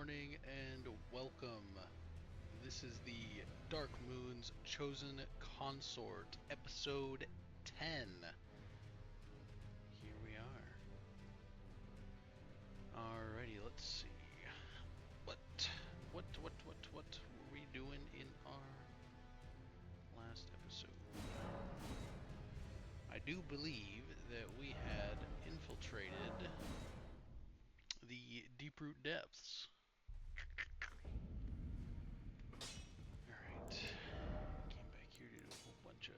morning and welcome. This is the Dark Moons Chosen Consort, episode 10. Here we are. Alrighty, let's see. What were we doing in our last episode? I do believe that we had infiltrated the deep-root depths. Alright. Came back here to do a whole bunch of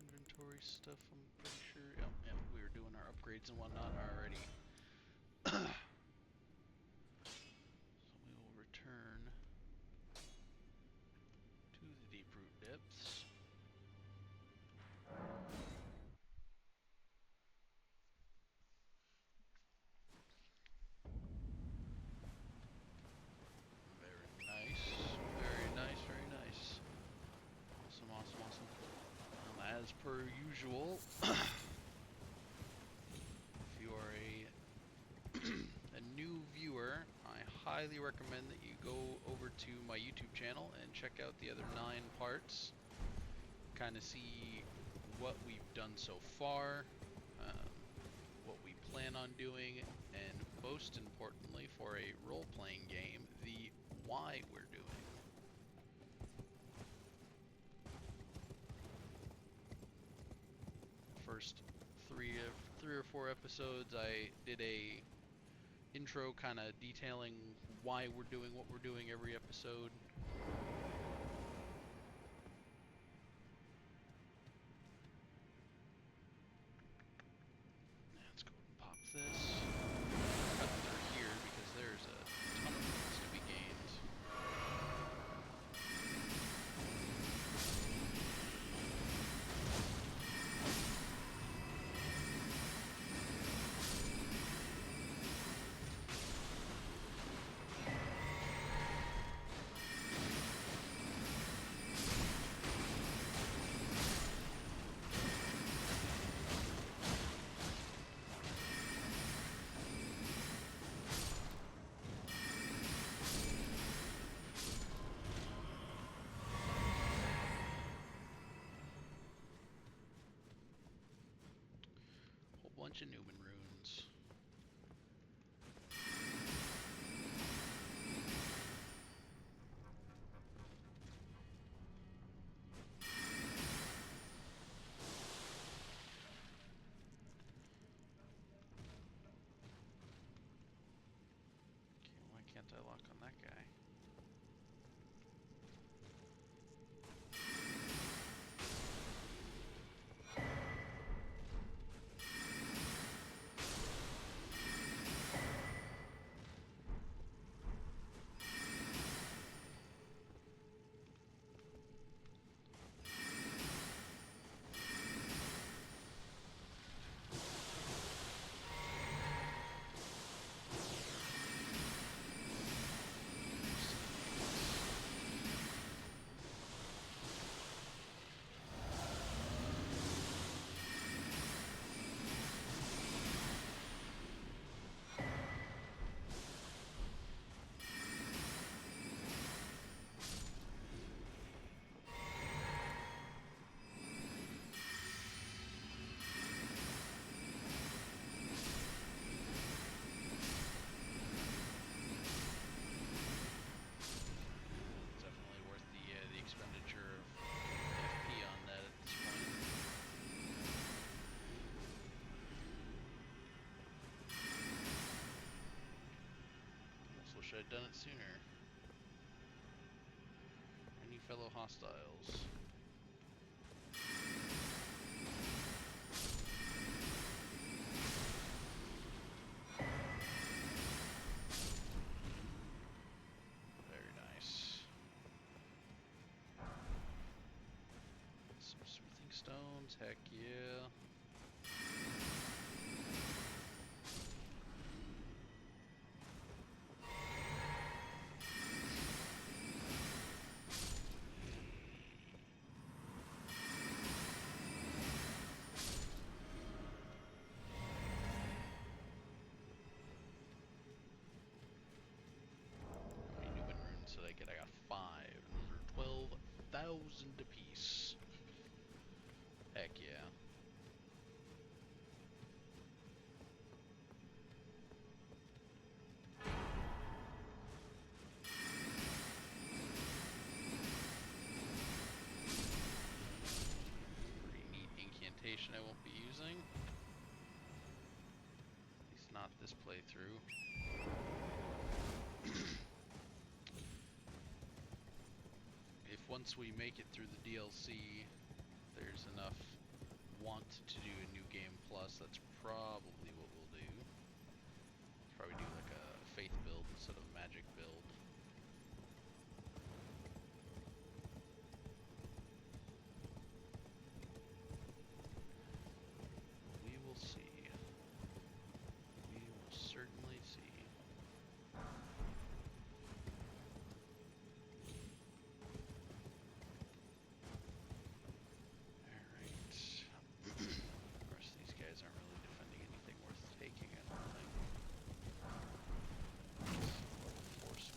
inventory stuff, I'm pretty sure. Yep, we were doing our upgrades and whatnot already. So we will return to the deep-root depths. Very nice. Very nice, very nice. Awesome, awesome, awesome. As per usual, if you are a new viewer, I highly recommend that you go over to my YouTube channel and check out the other 9 parts. Kind of see what we've done so far, what we plan on doing, and most importantly for a role-playing game, the why we're doing. First three or four episodes, I did a intro kind of detailing why we're doing what we're doing every episode. Let's go and pop this. Cut through here because there's a ton of things to be gained. Bunch of Newman runes. Okay, why can't I lock on that guy? Expenditure of FP on that at this point. Almost wish I'd done it sooner. Any fellow hostiles? Very nice. Some smithing stones, heck yeah. did I get? I got 5. And those are 12,000 apiece. Heck yeah. Pretty neat incantation I won't be using. At least not this playthrough. If once we make it through the DLC, there's enough want to do a new game plus, that's probably what we'll do. Probably do like a faith build instead of a magic build. We will see. We will certainly see. Force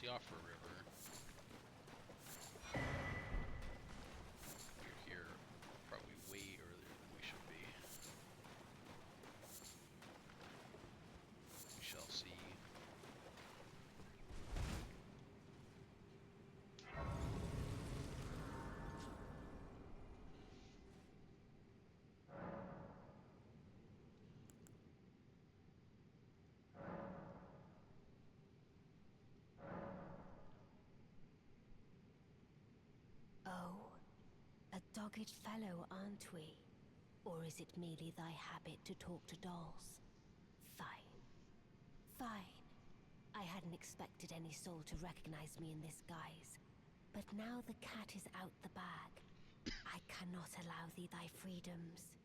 Siofra River. We're here probably way earlier than we should be. We shall see. Oh, a dogged fellow, aren't we? Or is it merely thy habit to talk to dolls? Fine. Fine. I hadn't expected any soul to recognize me in this guise. But now the cat is out the bag. I cannot allow thee thy freedoms.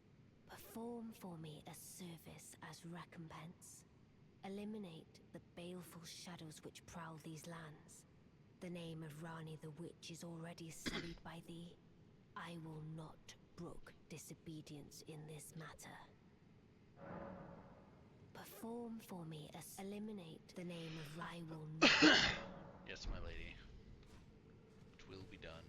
Perform for me a service as recompense. Eliminate the baleful shadows which prowl these lands. The name of Ranni the Witch is already sullied by thee. I will not brook disobedience in this matter. Perform for me a eliminate the name of I will not. Yes, my lady. It will be done.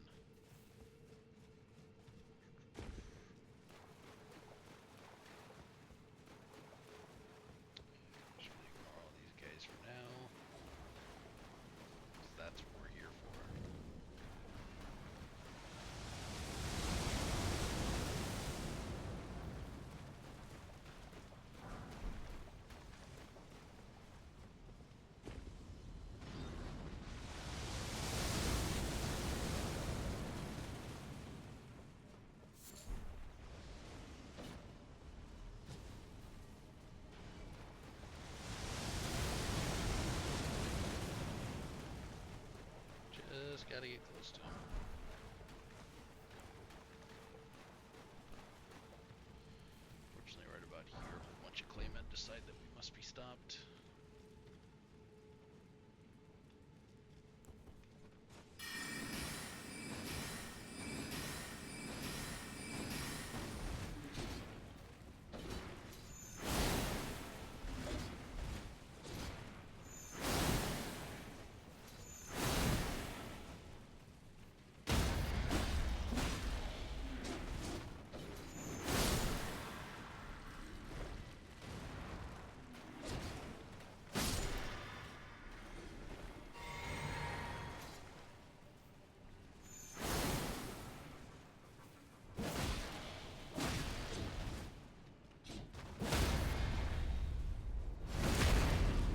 Just gonna ignore all these guys for now. 'Cause that's what we're here for. Just gotta get close to him. Fortunately, right about here, a whole bunch of Claymore decide that we must be stopped.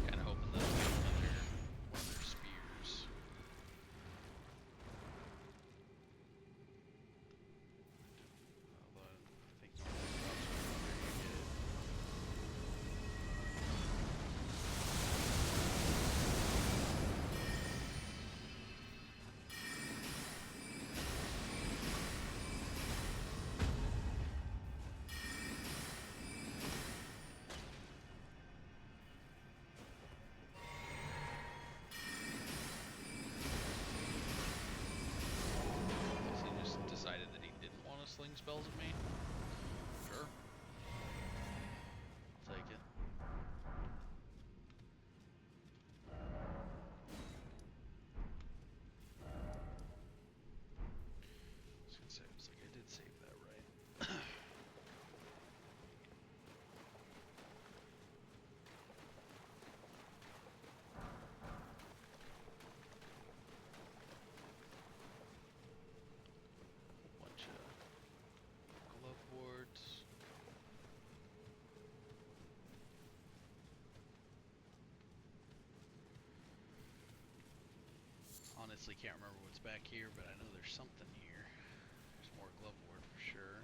Kinda hoping that I'll get another one of their spears. Although I think normally the drops are harder to get. He just decided that he didn't want to sling spells at me. Sure. I'll take it. I was gonna say, I was like, I did save that right. Bunch of glove boards. Honestly, can't remember what's back here, but I know there's something here. There's more glove board for sure.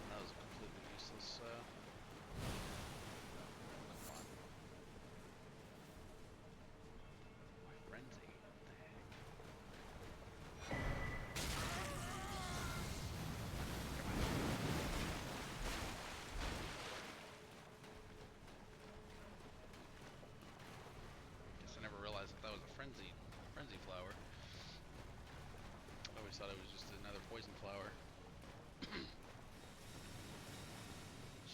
That was a completely useless. Come on. Why frenzy? What the heck? flower.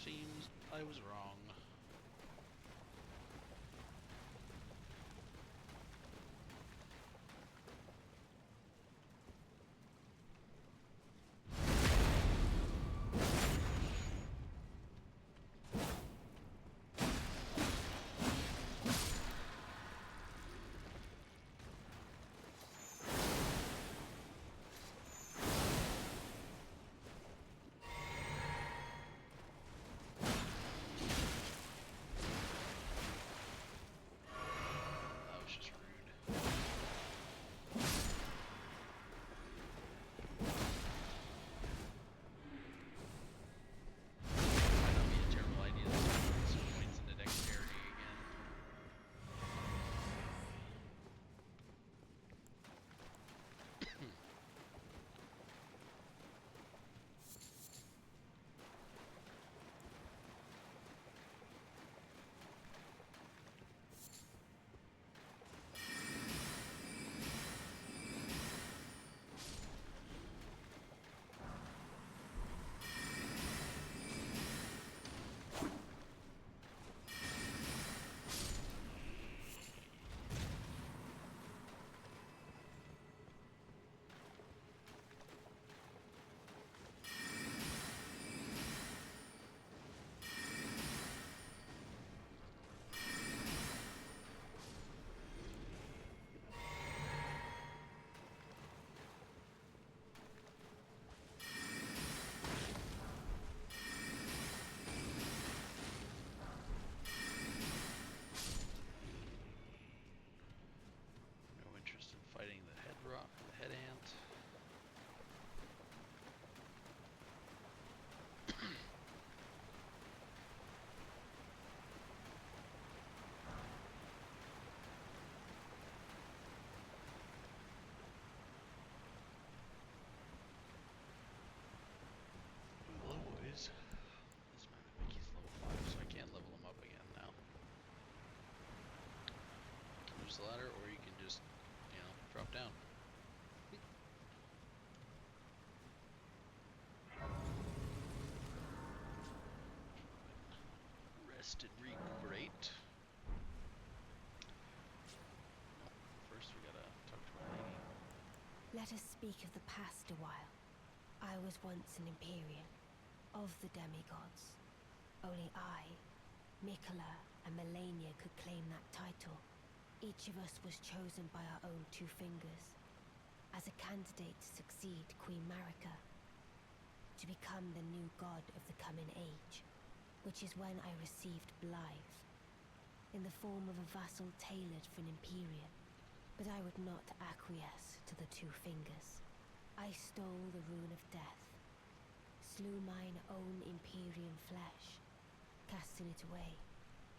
Seems I was wrong. That was just rude. Might not be a terrible idea to put some points into dexterity again. No interest in fighting the head ant. Hello, boys. This man Mickey's level 5, so I can't level him up again now. Use the ladder, or you can just, you know, drop down. Rest and recuperate. No, first we gotta talk to our lady. Let us speak of the past a while. I was once an Empyrean, of the demigods. Only I, Mikola, and Melania could claim that title. Each of us was chosen by our own two fingers, as a candidate to succeed Queen Marika, to become the new god of the coming age, which is when I received Blythe, in the form of a vassal tailored for an Empyrean. But I would not acquiesce to the two fingers. I stole the rune of death, slew mine own Empyrean flesh, casting it away.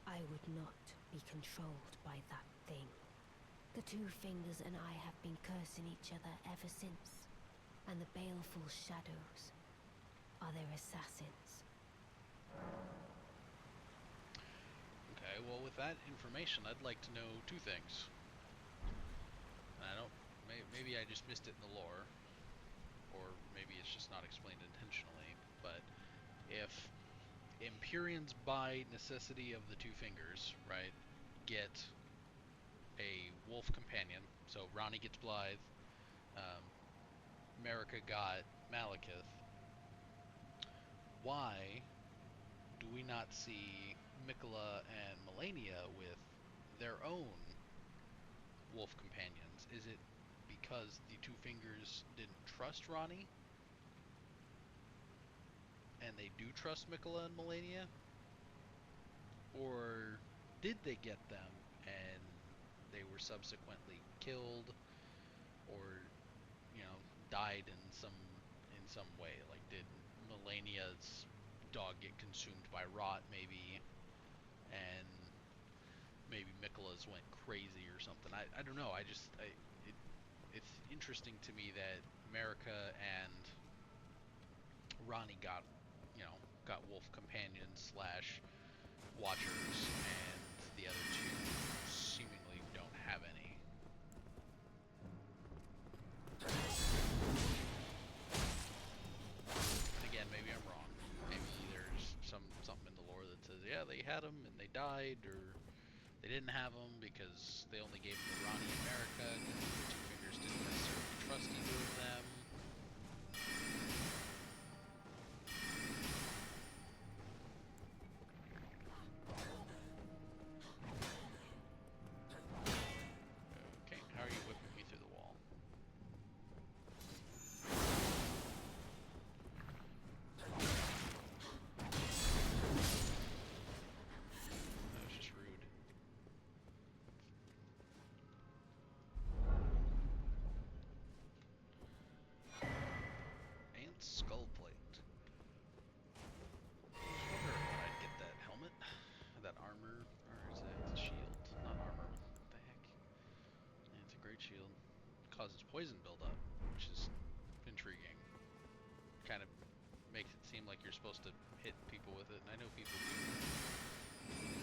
I would not be controlled by that thing. The two fingers and I have been cursing each other ever since, and the baleful shadows are their assassins. Okay, well with that information, I'd like to know two things. And I don't, maybe I just missed it in the lore, or maybe it's just not explained intentionally, but if Empyreans by necessity of the two fingers, right, get a wolf companion, so Ranni gets Blythe, Marika got Malekith, why do we not see Mikola and Melania with their own wolf companions? Is it because the two fingers didn't trust Ranni? And they do trust Mikola and Melania? Or did they get them and they were subsequently killed, or, you know, died in some way? Like, did Melania's dog get consumed by rot maybe, and maybe Mikola's went crazy or something? I don't know. It's interesting to me that Marika and Ranni got wolf companions slash watchers, and the other two seemingly don't have any. they died, or they didn't have them because they only gave them to Ranni America because the Two Fingers didn't necessarily trust either of them. Okay, how are you whipping me through the wall? That was just rude. And skull plate. I was wondering when I'd get that helmet, that armor, or is that it's a shield? Not armor, what the heck? Yeah, it's a great shield. Causes poison buildup, which is intriguing. Kind of makes it seem like you're supposed to hit people with it, and I know people do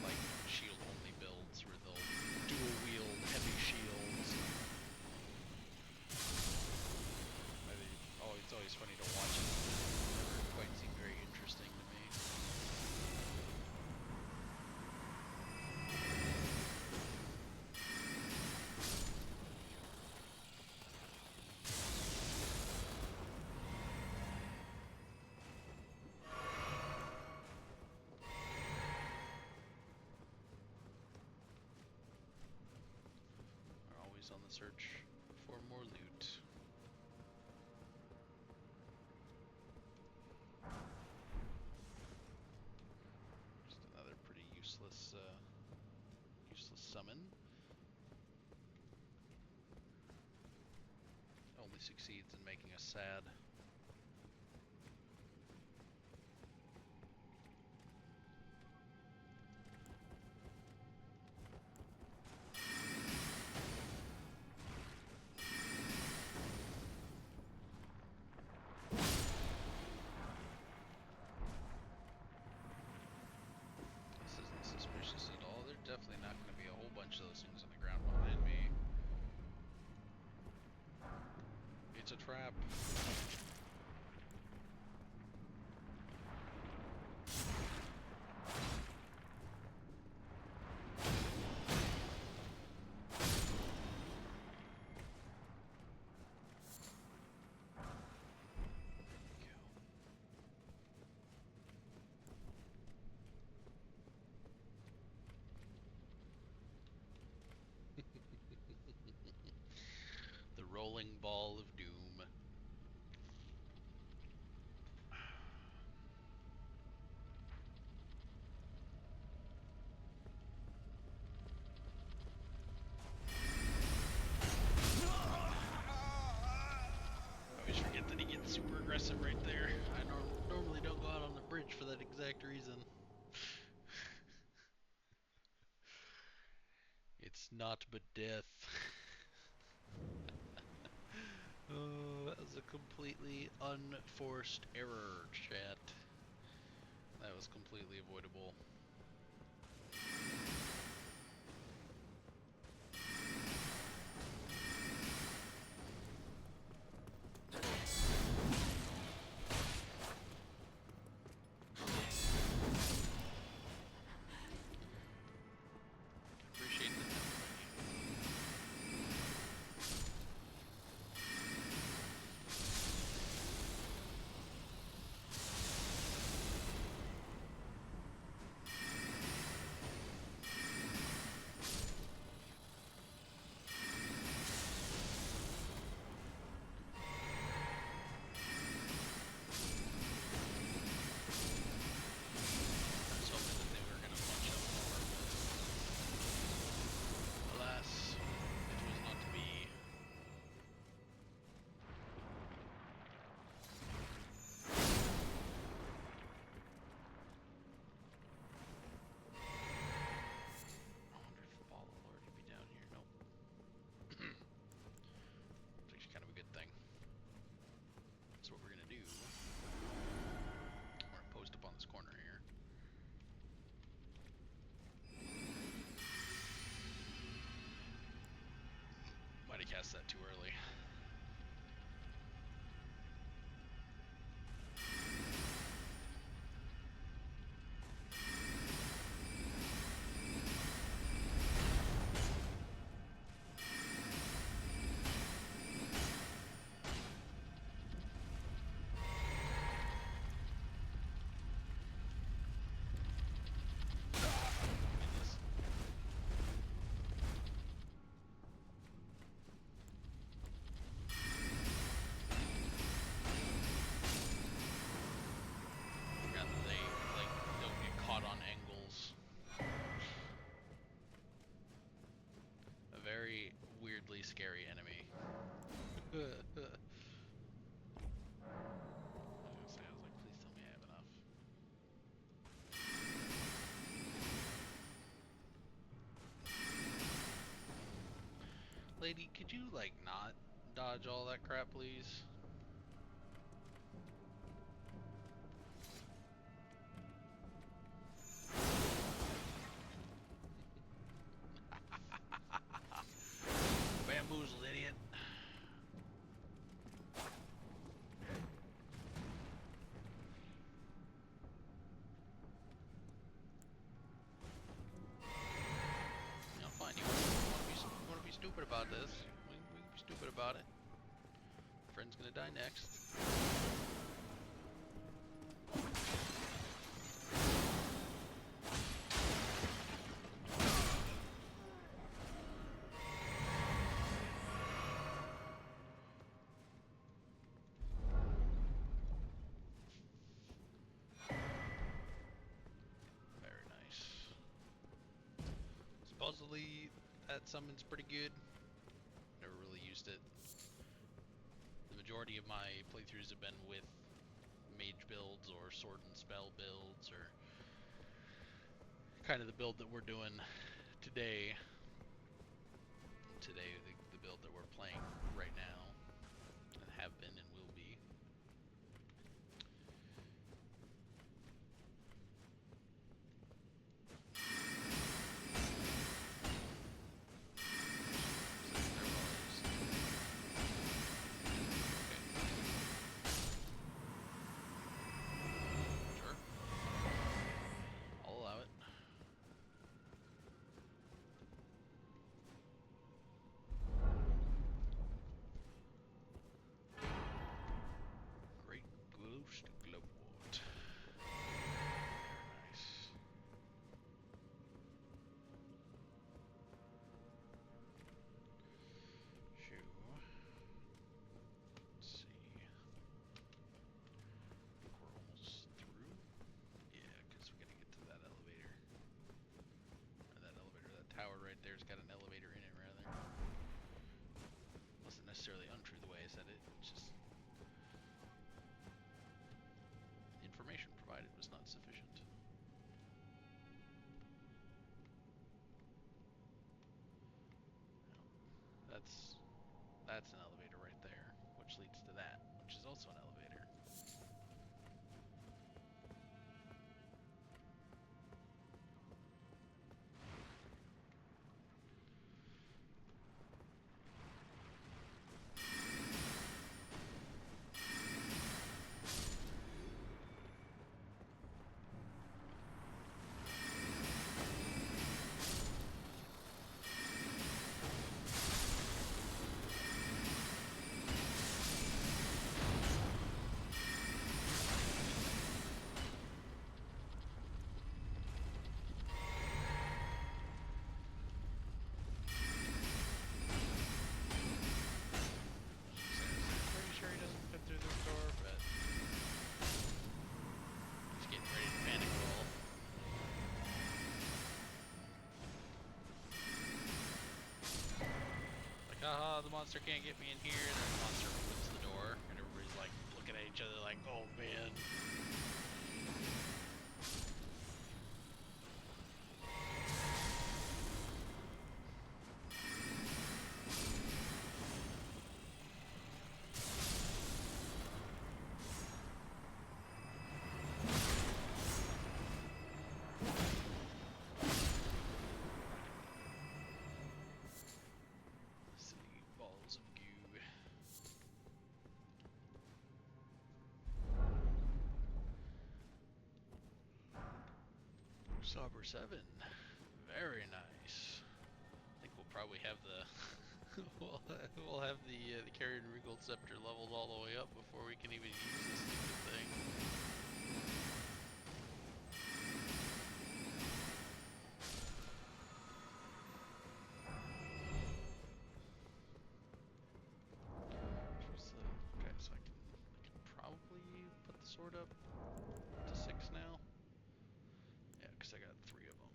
like shield only builds where they'll dual wield heavy shields. It's always funny to watch it. It never quite seemed very interesting to me. We're always on the search for more loot. Just another pretty useless summon. Only succeeds in making us sad. This isn't suspicious at all. There's definitely not going to be a whole bunch of those things on the ground behind me. It's a trap. The rolling ball of doom. I always forget that he gets super aggressive right there. I normally don't go out on the bridge for that exact reason. It's not but death. Oh, that was a completely unforced error, chat. That was completely avoidable. Appreciate the tempo. Cast that too early. scary enemy. I was gonna say, I was like, please tell me I have enough. Lady, could you, like, not dodge all that crap, please? Bamboozled, idiot. You know, fine. You wanna be stupid about this? We can be stupid about it. Friend's gonna die next. Very nice. Supposedly, that summon's pretty good. Never really used it. The majority of my playthroughs have been with mage builds or sword and spell builds, or kind of the build that we're doing today. The build that we're playing right now, and have been and will be. Sure. I'll allow it. Great ghost glowwort. Very nice. Shoo. Let's see. I think we're almost through. Yeah, because we gotta get to that elevator. Or that elevator, that tower right there's got an elevator in it, rather. Wasn't necessarily untrue the way I said it, it's just the information provided was not sufficient. That's an elevator right there, which leads to that, which is also an elevator. Pretty sure he doesn't fit through this door, but he's getting ready to panic roll. Like, haha, the monster can't get me in here, and then the monster opens the door, and everybody's like looking at each other like, oh man. Let's see, balls of goo. Sauber 7. Very nice. I think we'll probably have the we'll have the Carian Regal scepter leveled all the way up before we can even use this stupid thing. Okay, so I can probably put the sword up to 6 now. Yeah, because I got 3 of them.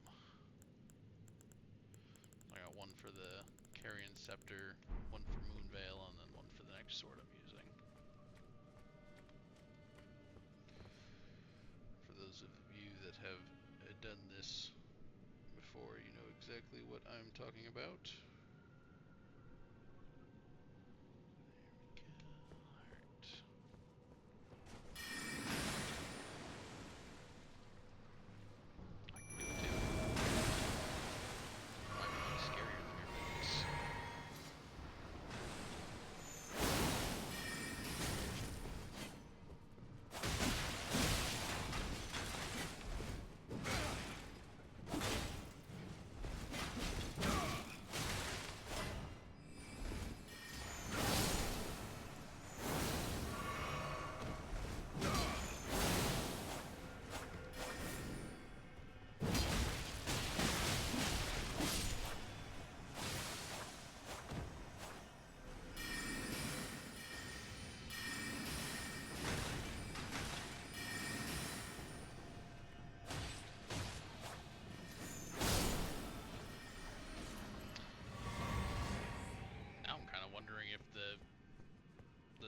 I got one for the Carian scepter, one for Moonveil, and then one for the next sword I'm using. For those of you that have done this before, you know exactly what I'm talking about. There we go. Alright. I can do it too. Might be scarier than your business. Wondering if the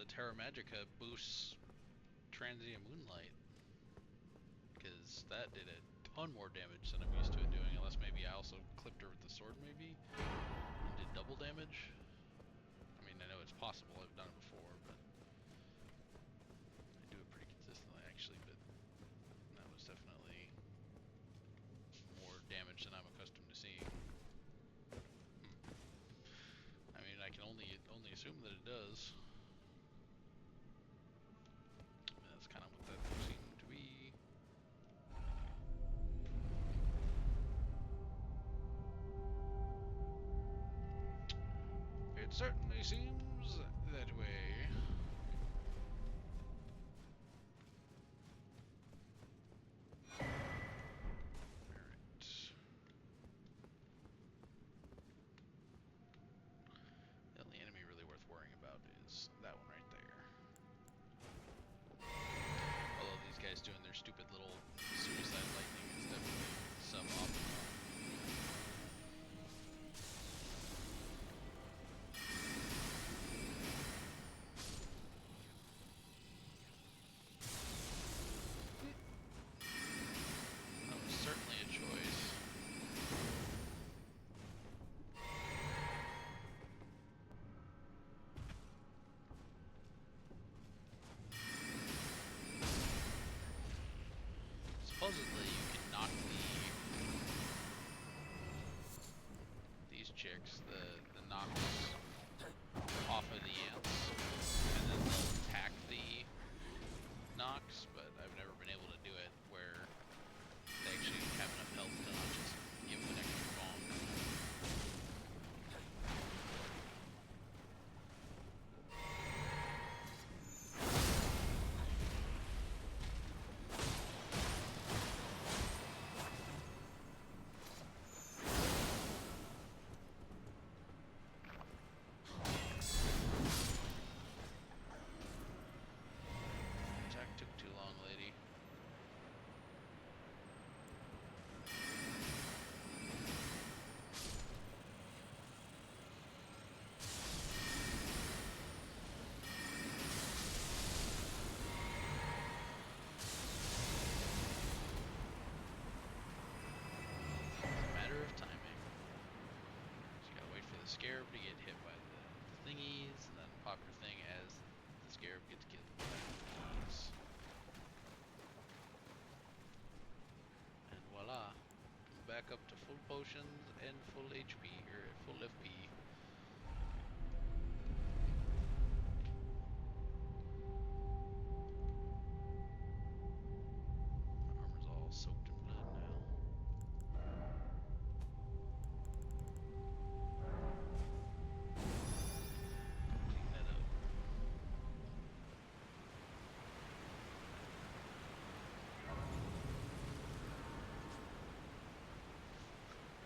Terra Magica boosts transient moonlight, because that did a ton more damage than I'm used to it doing, unless maybe I also clipped her with the sword maybe and did double damage. I mean, I know it's possible, I've done it before, but I do it pretty consistently actually, but that was definitely more damage than I'm accustomed to seeing. I mean, I can only assume that it does. That's kind of what that seemed to be. It certainly seems that way. Alright. The only enemy really worth worrying about is that one right there. Although these guys doing their stupid little suicide lightning is definitely suboptimal. That was certainly a choice. Supposedly you can knock these chicks, the knocks off of the ants, and then they'll attack the knocks, but I've never been able to do it where they actually have enough health to not just give them an extra bonk. Attack took too long, lady. It's a matter of timing. Just gotta wait for the scarab to get hit by the thingies, and then pop your thing as the scarab gets killed by the thingies. And voila, I'm back up to full potions and full HP, or full FP. My armor's all soaked in blood now. Clean that up.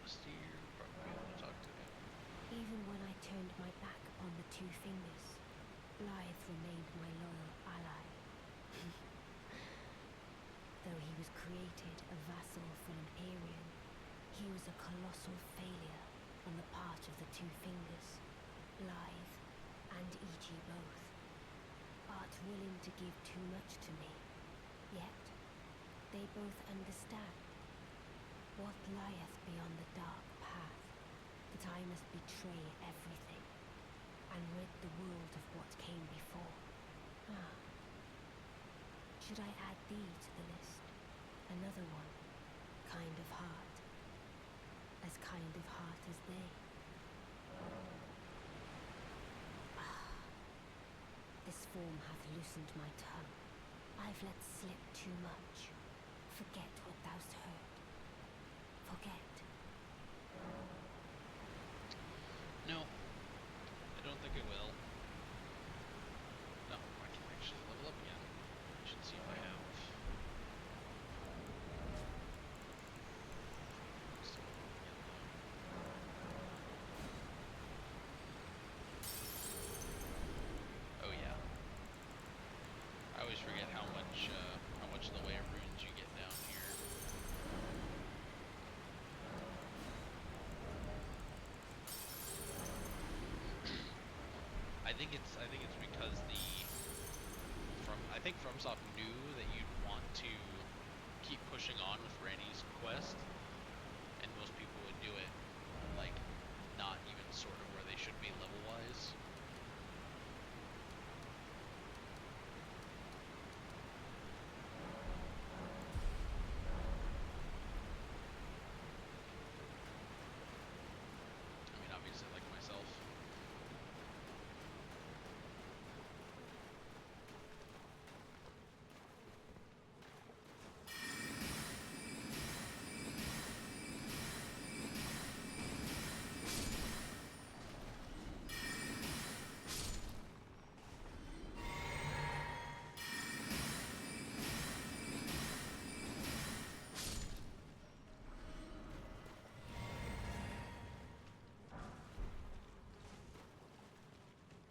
Steer, probably want to talk to him. Even when I turned my back upon the two fingers, Blythe remained my loyal ally. Though he was created a vassal for Empyrean, he was a colossal failure on the part of the two fingers, blithe and EG both. Art willing to give too much to me, yet they both understand what lieth beyond the dark path, that I must betray everything, and rid the world of what came before. Ah. Should I add thee to the list? Another one, kind of heart. As kind of heart as they. Ah. This form hath loosened my tongue. I've let slip too much. Forget what thou'st heard. Forget. No, I don't think it will. No, I can actually level up again. I should see if I have. Oh yeah. I always forget how much in the way of runes you get down here. I think it's because I think FromSoft knew that you'd want to keep pushing on with Ranni's quest, and most people would do it like not even sort of where they should be level wise. I mean, obviously, like myself.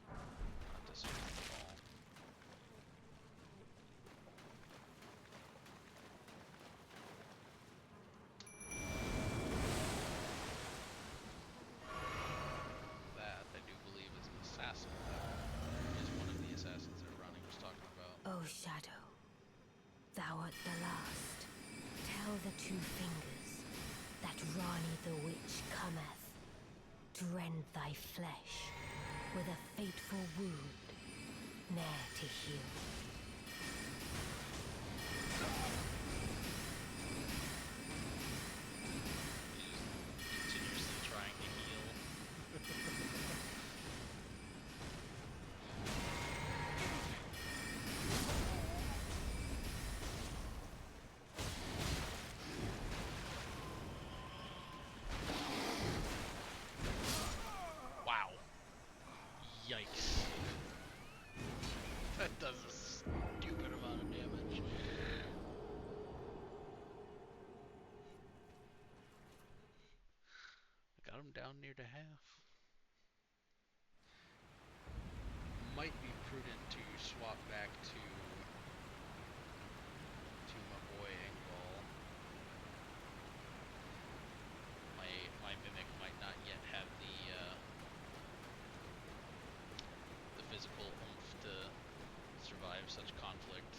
Not this one at all. That, I do believe, is an assassin. That is one of the assassins that Ranni was talking about. O Shadow, thou art the last. Tell the two fingers that Ranni the witch cometh to rend thy flesh with a fateful wound, ne'er to heal. Continuously trying to heal. Wow. Yikes. That does a stupid amount of damage. I got him down near to half. Might be prudent to swap back to my boy Engvall. My mimic might not yet have the physical oomph to survive such conflict.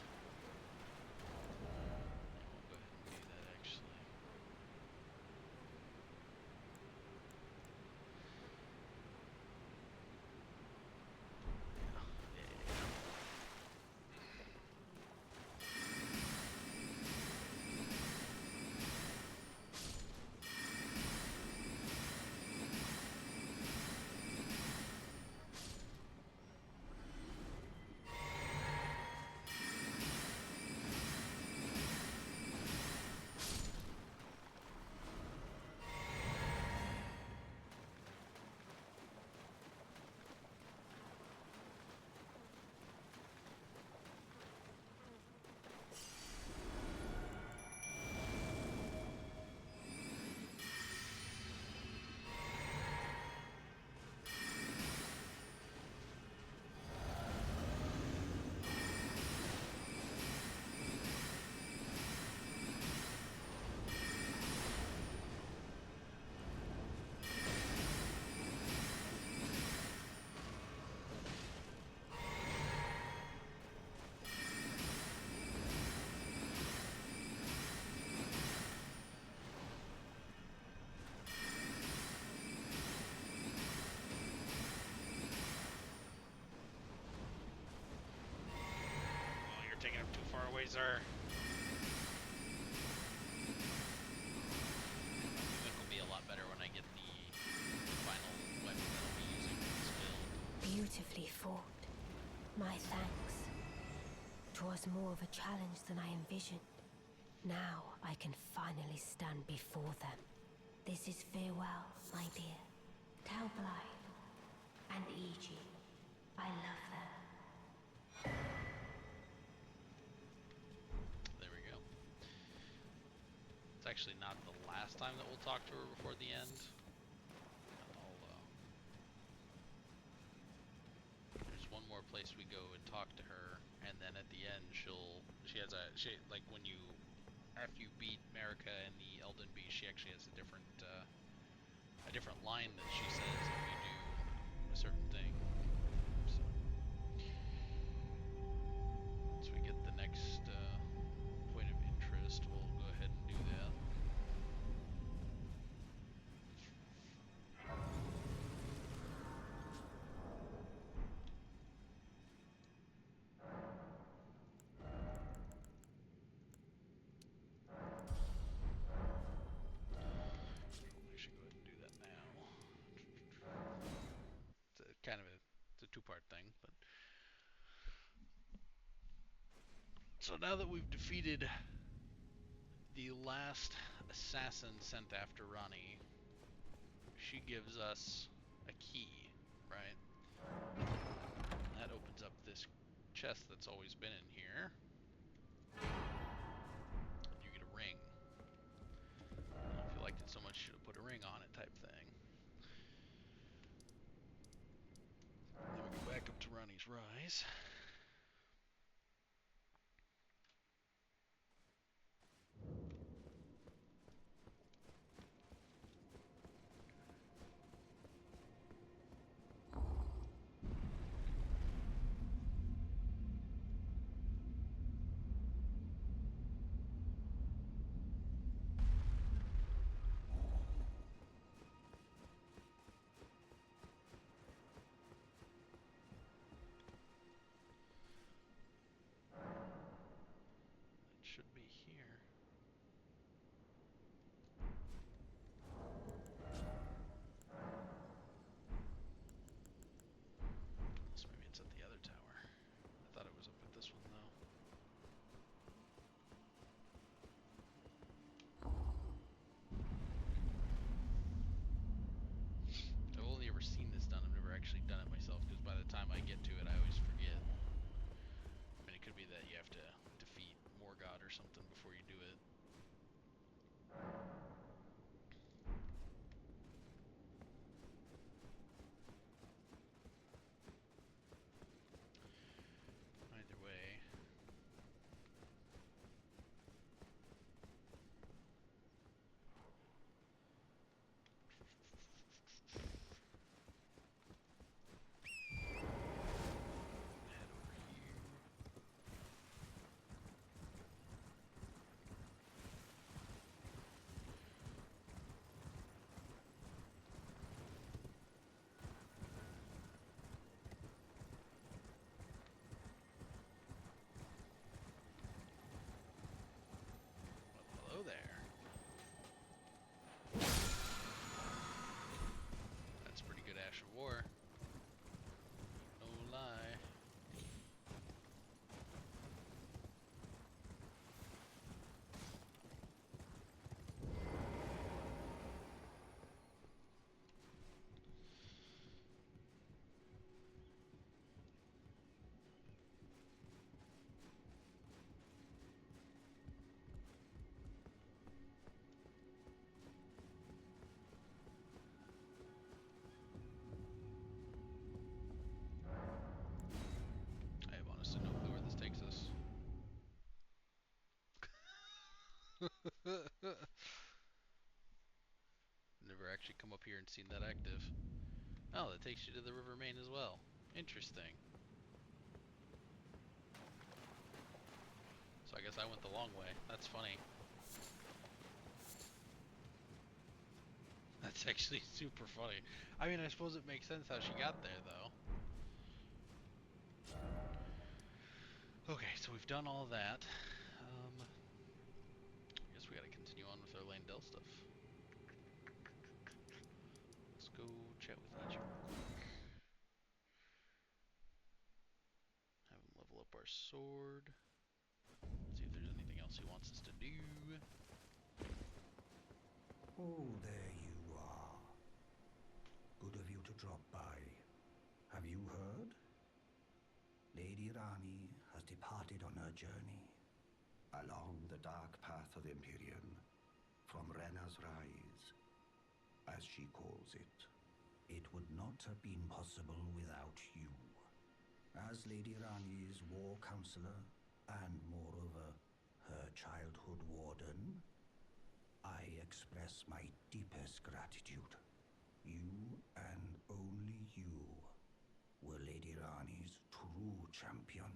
We'll go ahead and do that actually. I'm too far away, sir. It'll be a lot better when I get the final weapon that I'll be using for this build. Beautifully fought. My thanks. 'Twas more of a challenge than I envisioned. Now I can finally stand before them. This is farewell, my dear. Tell Blythe and Iji I love them. There we go. It's actually not the last time that we'll talk to her before the end. There's one more place we go and talk to her, and then at the end she has like when you, after you beat Marika and the Elden Beast, she actually has a different line that she says if you do a certain thing. So once we get the next point of interest, we'll go ahead and do that. I should go ahead and do that now. It's a two-part thing, but so now that we've defeated the last assassin sent after Ranni, she gives us a key, right? And that opens up this chest that's always been in here. And you get a ring. If you liked it so much, you should have put a ring on it type thing. Then we go back up to Ranni's Rise. Should be here. Unless maybe it's at the other tower. I thought it was up at this one though. I've only ever seen this done. I've never actually done it myself because by the time I get to it, I always forget. I mean, it could be that you have to defeat Morgott or something before you do it. Either way. Head over here. Well, hello there. That's pretty good Ash of War. No lie. I have honestly no clue where this takes us. Never actually come up here and seen that active. Oh, that takes you to the river main as well. Interesting. So I guess I went the long way. That's funny. That's actually super funny. I mean, I suppose it makes sense how she got there, though. Okay, so so we've done all that. I guess we gotta continue on with our Landell stuff. Let's go chat with Ichi real quick. Have him level up our sword. See if there's anything else he wants us to do. Oh, there you are. Good of you to drop by. Have you heard? Lady Ranni has departed on her journey along the dark path of Empyrean, from Renna's Rise, as she calls it. It would not have been possible without you. As Lady Ranni's war counselor, and moreover, her childhood warden, I express my deepest gratitude. You and only you were Lady Ranni's true champion.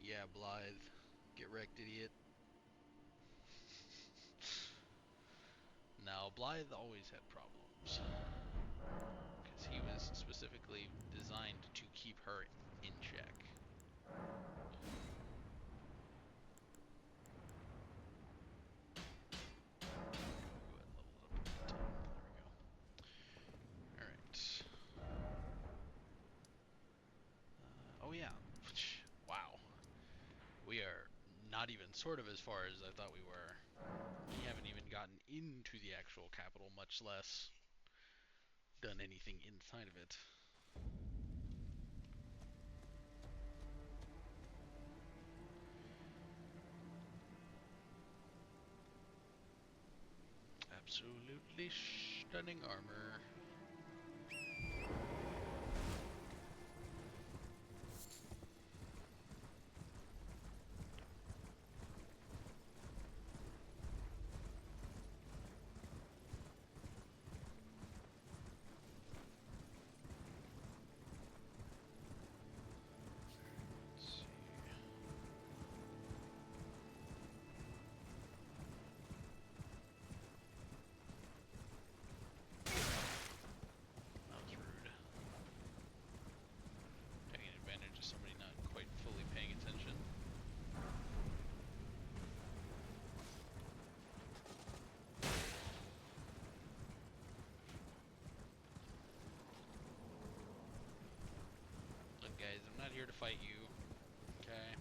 Yeah, Blythe. Get wrecked, idiot. Now, Blythe always had problems. Because he was specifically designed to keep her in check. Alright. Oh yeah. Wow. We are not even sort of as far as I thought we were. We haven't even gotten into the actual capital, much less done anything inside of it. Absolutely stunning armor. Somebody not quite fully paying attention. Look guys, I'm not here to fight you, okay?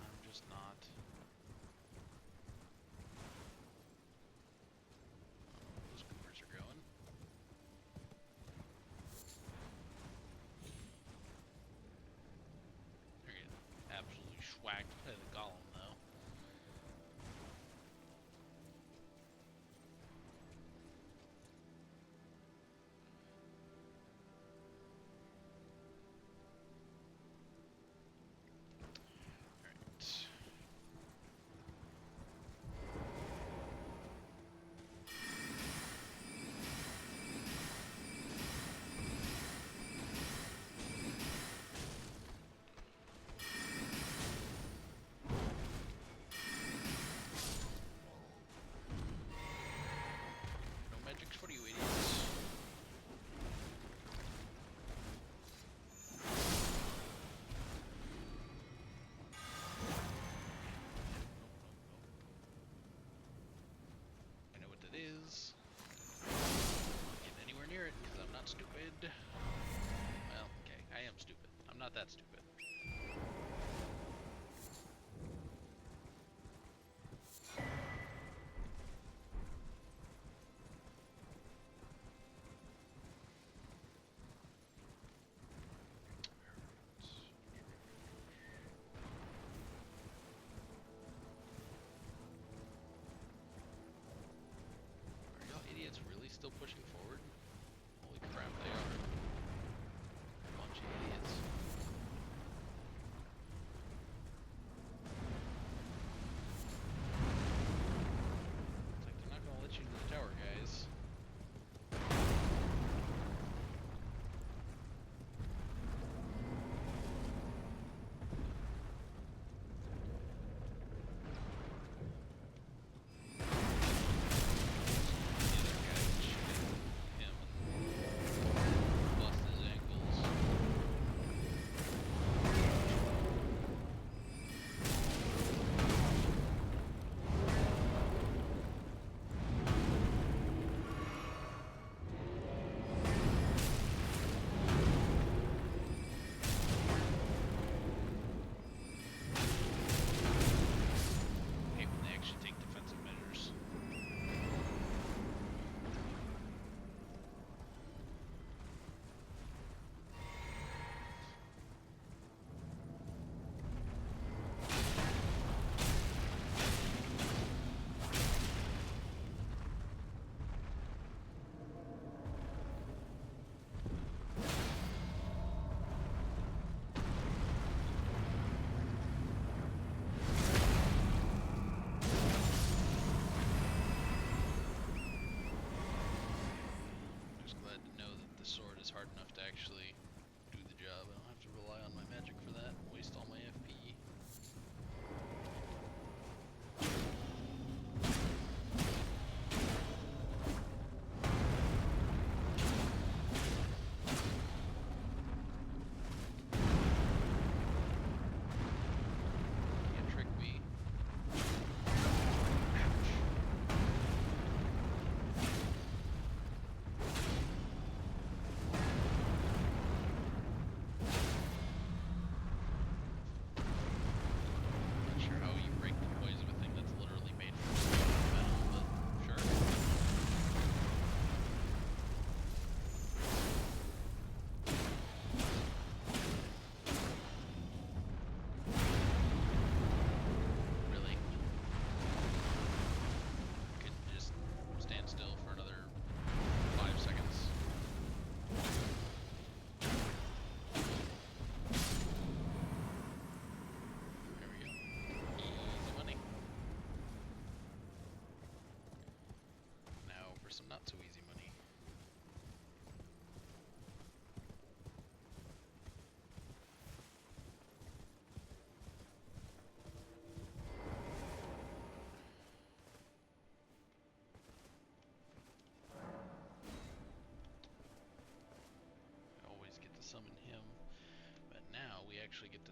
I'm just not. Those goobers are going. Absolutely schwacked by the golem, though. Alright. No magics for you, idiots. I know what that is. Not getting anywhere near it because I'm not stupid. Well, okay, I am stupid. I'm not that stupid. Are y'all idiots really still pushing forward? Holy crap, they are. Bunch of idiots.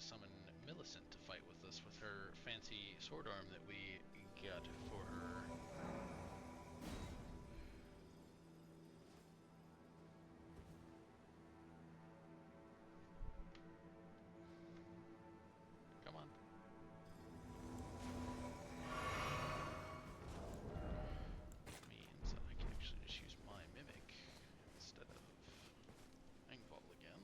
summon Millicent to fight with us with her fancy sword arm that we got for her. Come on. Means that I can actually just use my mimic instead of Angball again.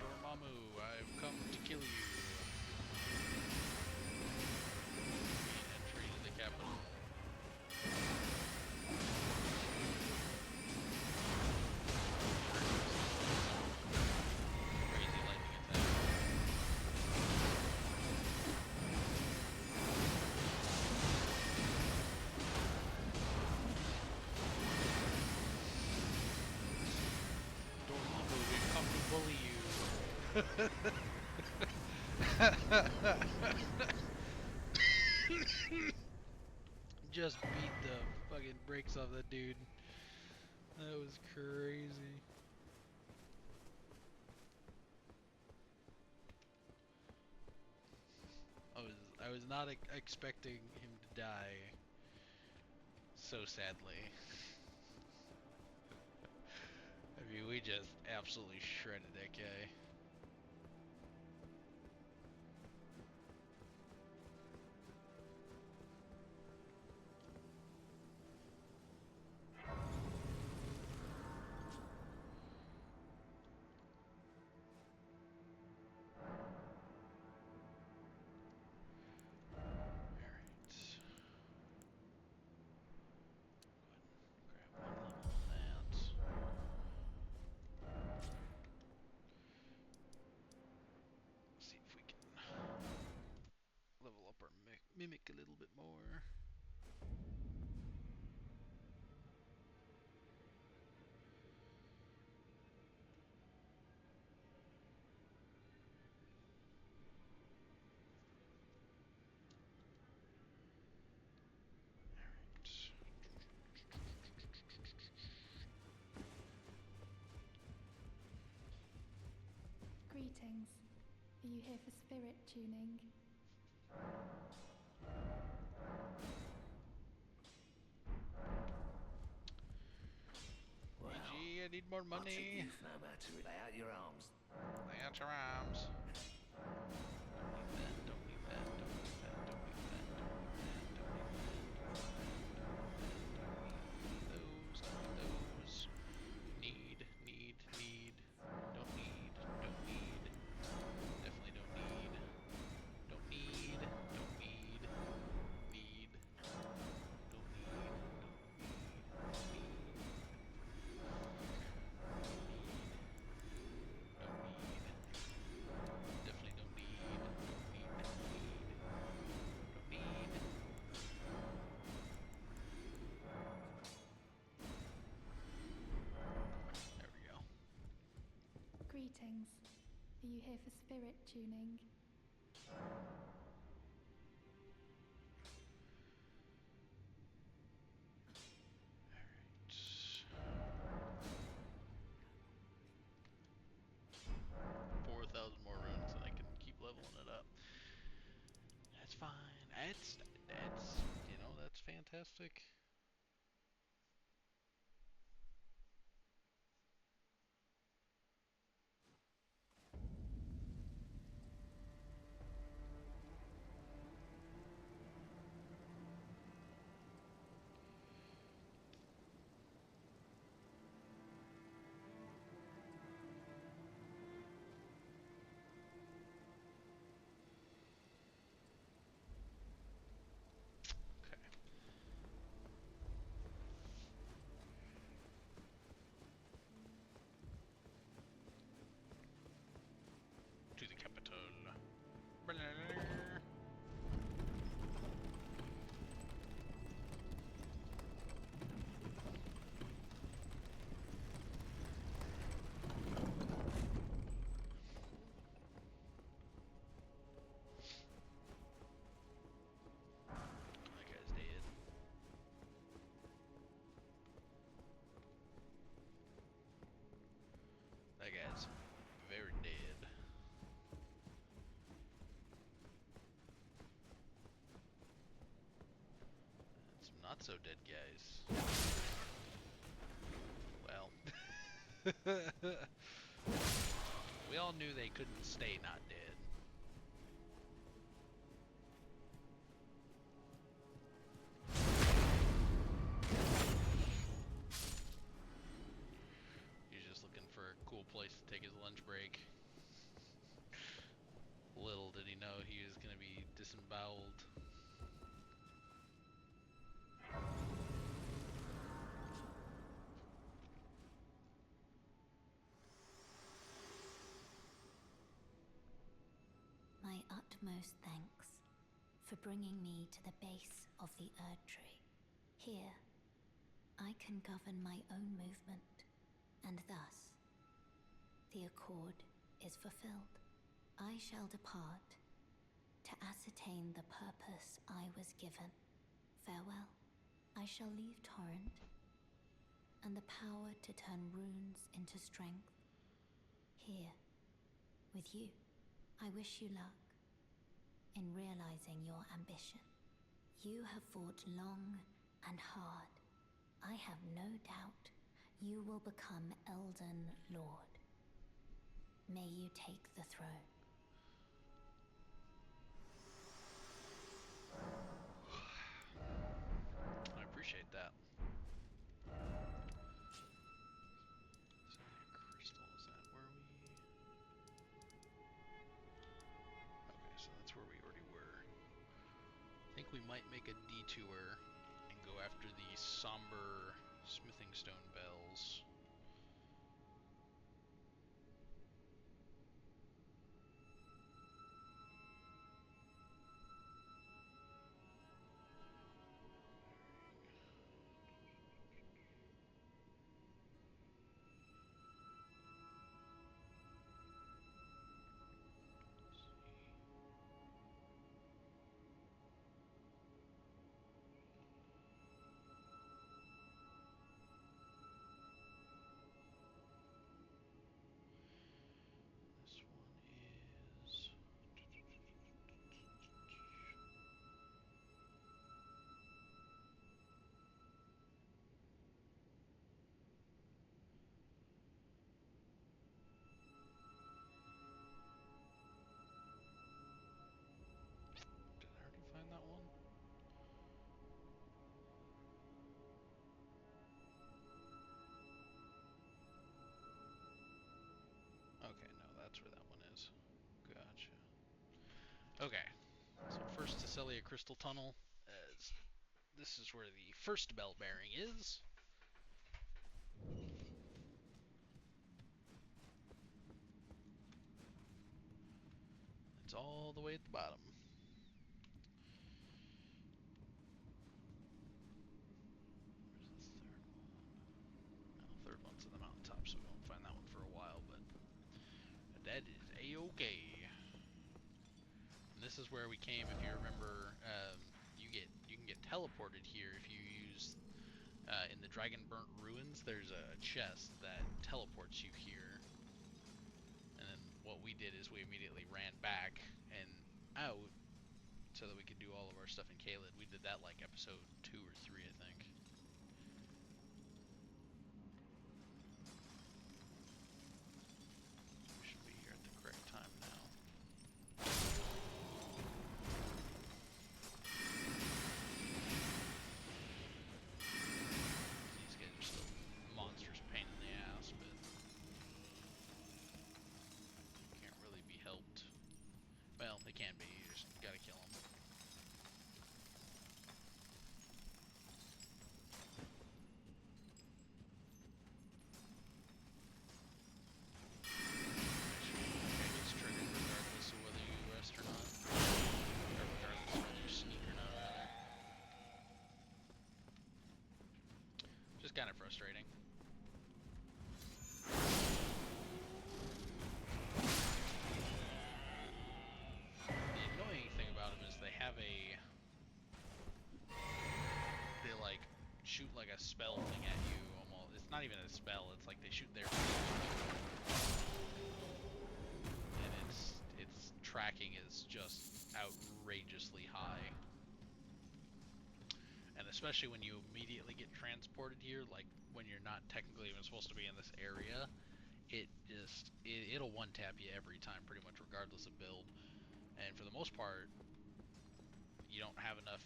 Dormammu, I've come to kill you. Main entry to the capital. Crazy lightning attack. Dormammu, we've come to bully you. Just beat the fucking brakes off that dude. That was crazy. I was not expecting him to die so sadly. I mean, we just absolutely shredded that guy. Grab one level of that. See if we can level up our mimic a little bit more. Greetings. Are you here for spirit tuning? Well, GG, I need more I take money. youth now about to lay out your arms. Lay out your arms. Don't need that, don't need that, don't need that, don't need that, don't need that, don't need that, don't need that, don't need those, need those. Don't need, definitely don't need, don't need, don't need, need, don't need, don't need, don't need, definitely don't need, don't need, don't need. There we go. Greetings. Are you here for spirit tuning? Alright. 4,000 more runes and I can keep leveling it up. That's fine. That's, you know, that's fantastic. so dead, guys. Well. We all knew they couldn't stay not dead. He's just looking for a cool place to take his lunch break. Little did he know he was going to be disemboweled. My utmost thanks for bringing me to the base of the Erd Tree. Here, I can govern my own movement, and thus, the accord is fulfilled. I shall depart to ascertain the purpose I was given. Farewell. I shall leave Torrent, and the power to turn runes into strength. Here, with you. I wish you luck in realizing your ambition. You have fought long and hard. I have no doubt you will become Elden Lord. May you take the throne. I appreciate that. Crystal, is that where we... Okay, so that's where we already were. I think we might make a detour and go after the somber smithing stone bells. This one is... Did I already find that one? Okay, no, that's where that one is. Gotcha. Okay, so first to Celia Crystal Tunnel, as this is where the first bell bearing is. It's all the way at the bottom. Where's the third one? No, third one's in the mountaintop, so we won't find that one for a while, but that is a-okay. And this is where we came, if you remember, you can get teleported here if you use in the Dragon Burnt Ruins. There's a chest that teleports you here. And then what we did is we immediately ran back and out so that we could do all of our stuff in Caelid. We did that like episode 2 or 3, I think. We should be here at the correct time now. These guys are still monstrous pain in the ass, but can't really be helped. Well, they can be, you just gotta kill them. It's triggered regardless of whether you rest or not. Or regardless of whether you sneak or not, rather. Just kind of frustrating. The annoying thing about them is they have a... They like shoot like a spell thing at you almost. It's not even a spell, it's like they shoot their... And its tracking is just outrageously high. And And especially when you immediately get transported here, like when you're not technically even supposed to be in this area, it'll one tap you every time, pretty much regardless of build. And for the most part, you don't have enough.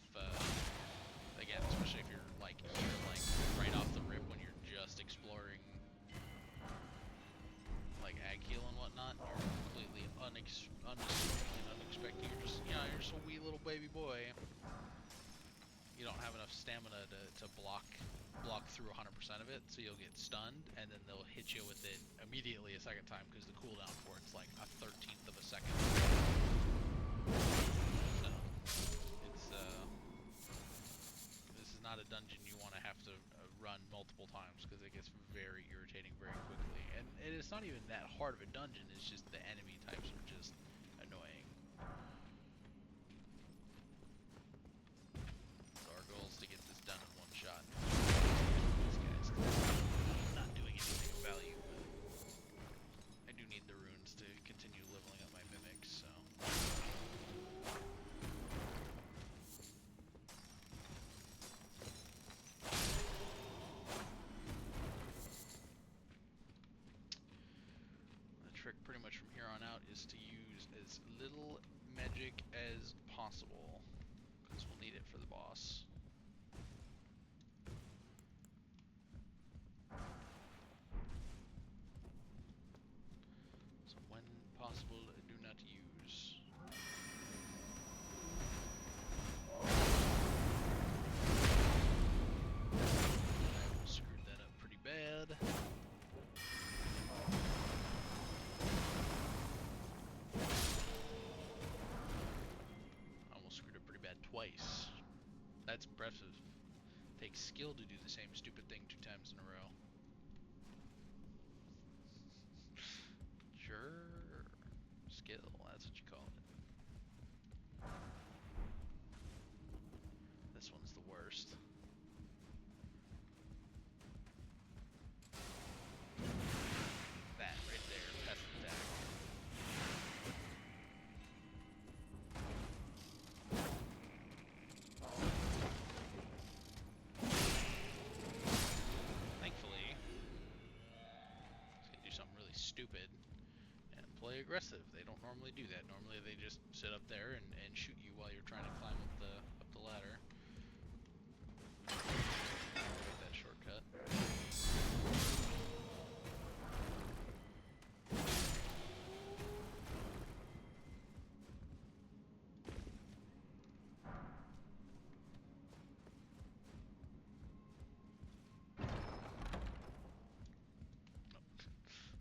Again, especially if you're like here, like right off the rip when you're just exploring, like ag heal and whatnot, you're completely unexpected. You're just, you're just a wee little baby boy. You don't have enough stamina to block through 100% of it, so you'll get stunned, and then they'll hit you with it immediately a second time because the cooldown for it's like a 13th of a second. So it's this is not a dungeon you want to have to run multiple times because it gets very irritating very quickly, and it's not even that hard of a dungeon. It's just the enemy types are just annoying. Our goal is to get this done in one shot. These guys not doing anything of value, but I do need the runes to continue leveling up my mimics, so. The trick pretty much from here on out is to use as little magic as possible, because we'll need it for the boss. So when possible, do not use. I screwed that up pretty bad. Almost screwed up pretty bad twice. That's impressive. Takes skill to do the same stupid thing 2 times in a row. Sure. Skill, that's what you call it. This one's the worst. That right there, that's the attack. Thankfully, it's gonna do something really stupid and play aggressive. They don't normally do that. Normally they just sit up there and shoot you while you're trying to climb up the ladder. Get that shortcut.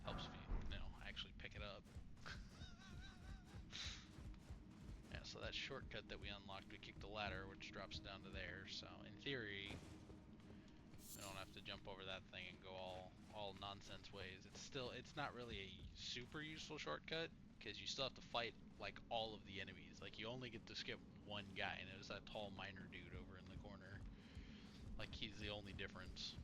Helps if you, actually pick it up. Yeah, so that shortcut that we unlocked, we kicked the ladder, which drops down to there. So in theory, we don't have to jump over that thing and go all nonsense ways. It's not really a super useful shortcut because you still have to fight like all of the enemies. Like you only get to skip one guy, and it was that tall miner dude over in the corner. Like he's the only difference.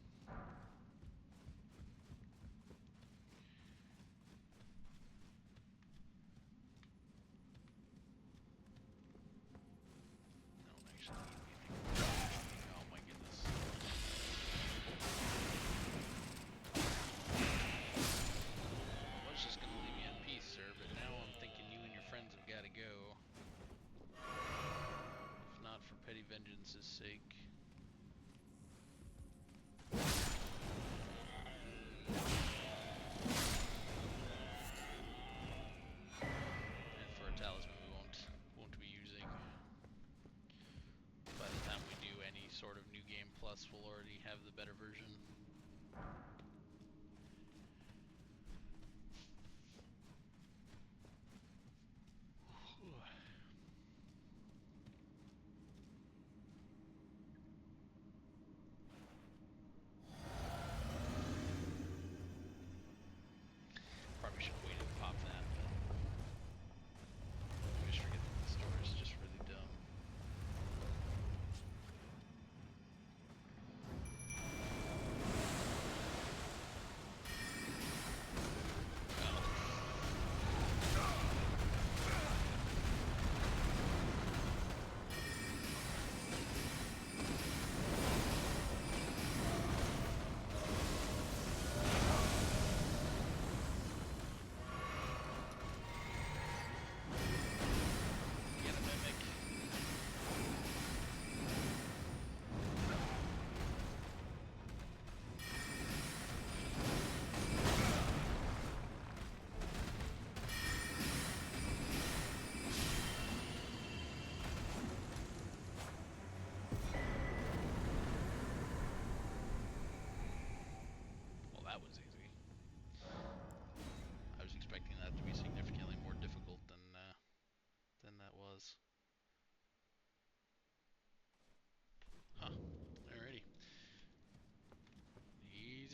Don't actually need anything. Oh my goodness. I was just gonna leave you in peace, sir, but now I'm thinking you and your friends have got to go. If not for petty vengeance's sake. And for a talisman we won't be using. By the time we do any sort of new game plus, we'll already have the better version. Probably should have waited to pop that, but I just forget that the store is just really dumb.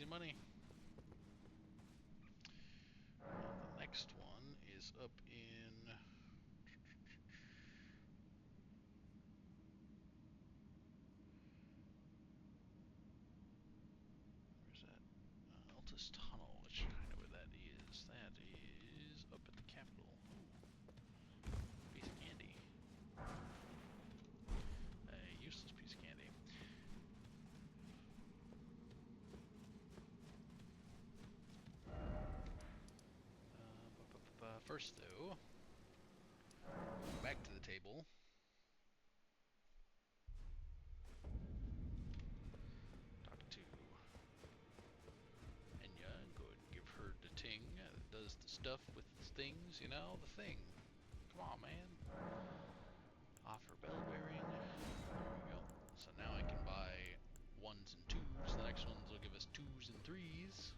Easy money. The next one is up in... Where's that? Altus Tunnel, which I know where that is. That is up at the capital. Ooh. Piece of candy. A useless piece of candy. First, though, go back to the table. Talk to Enya and go ahead and give her the ting that does the stuff with things, you know, the thing. Come on, man. Offer bell bearing. There we go. So now I can buy 1s and 2s. The next ones will give us 2s and 3s.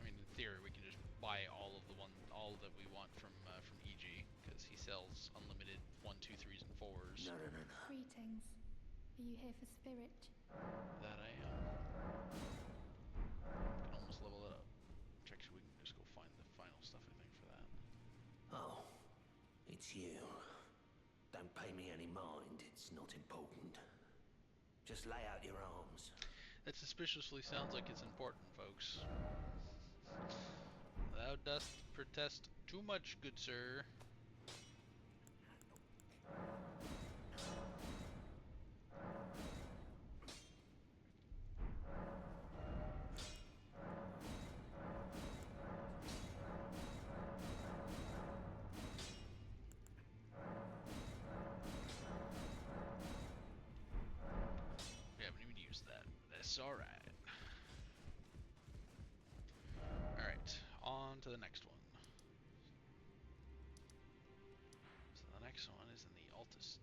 I mean, in theory, we can just buy all that we want from EG, because he sells unlimited 1, 2, 3s, and 4s. No. Greetings. Are you here for spirit? That I am. Can almost level it up. Actually, we can just go find the final stuff, I think, for that. Oh, it's you. Don't pay me any mind, it's not important. Just lay out your arms. That suspiciously sounds like it's important, folks. Thou dost protest too much, good sir. We haven't even used that. That's alright. Alright, on to the next one. So the next one is in the Altus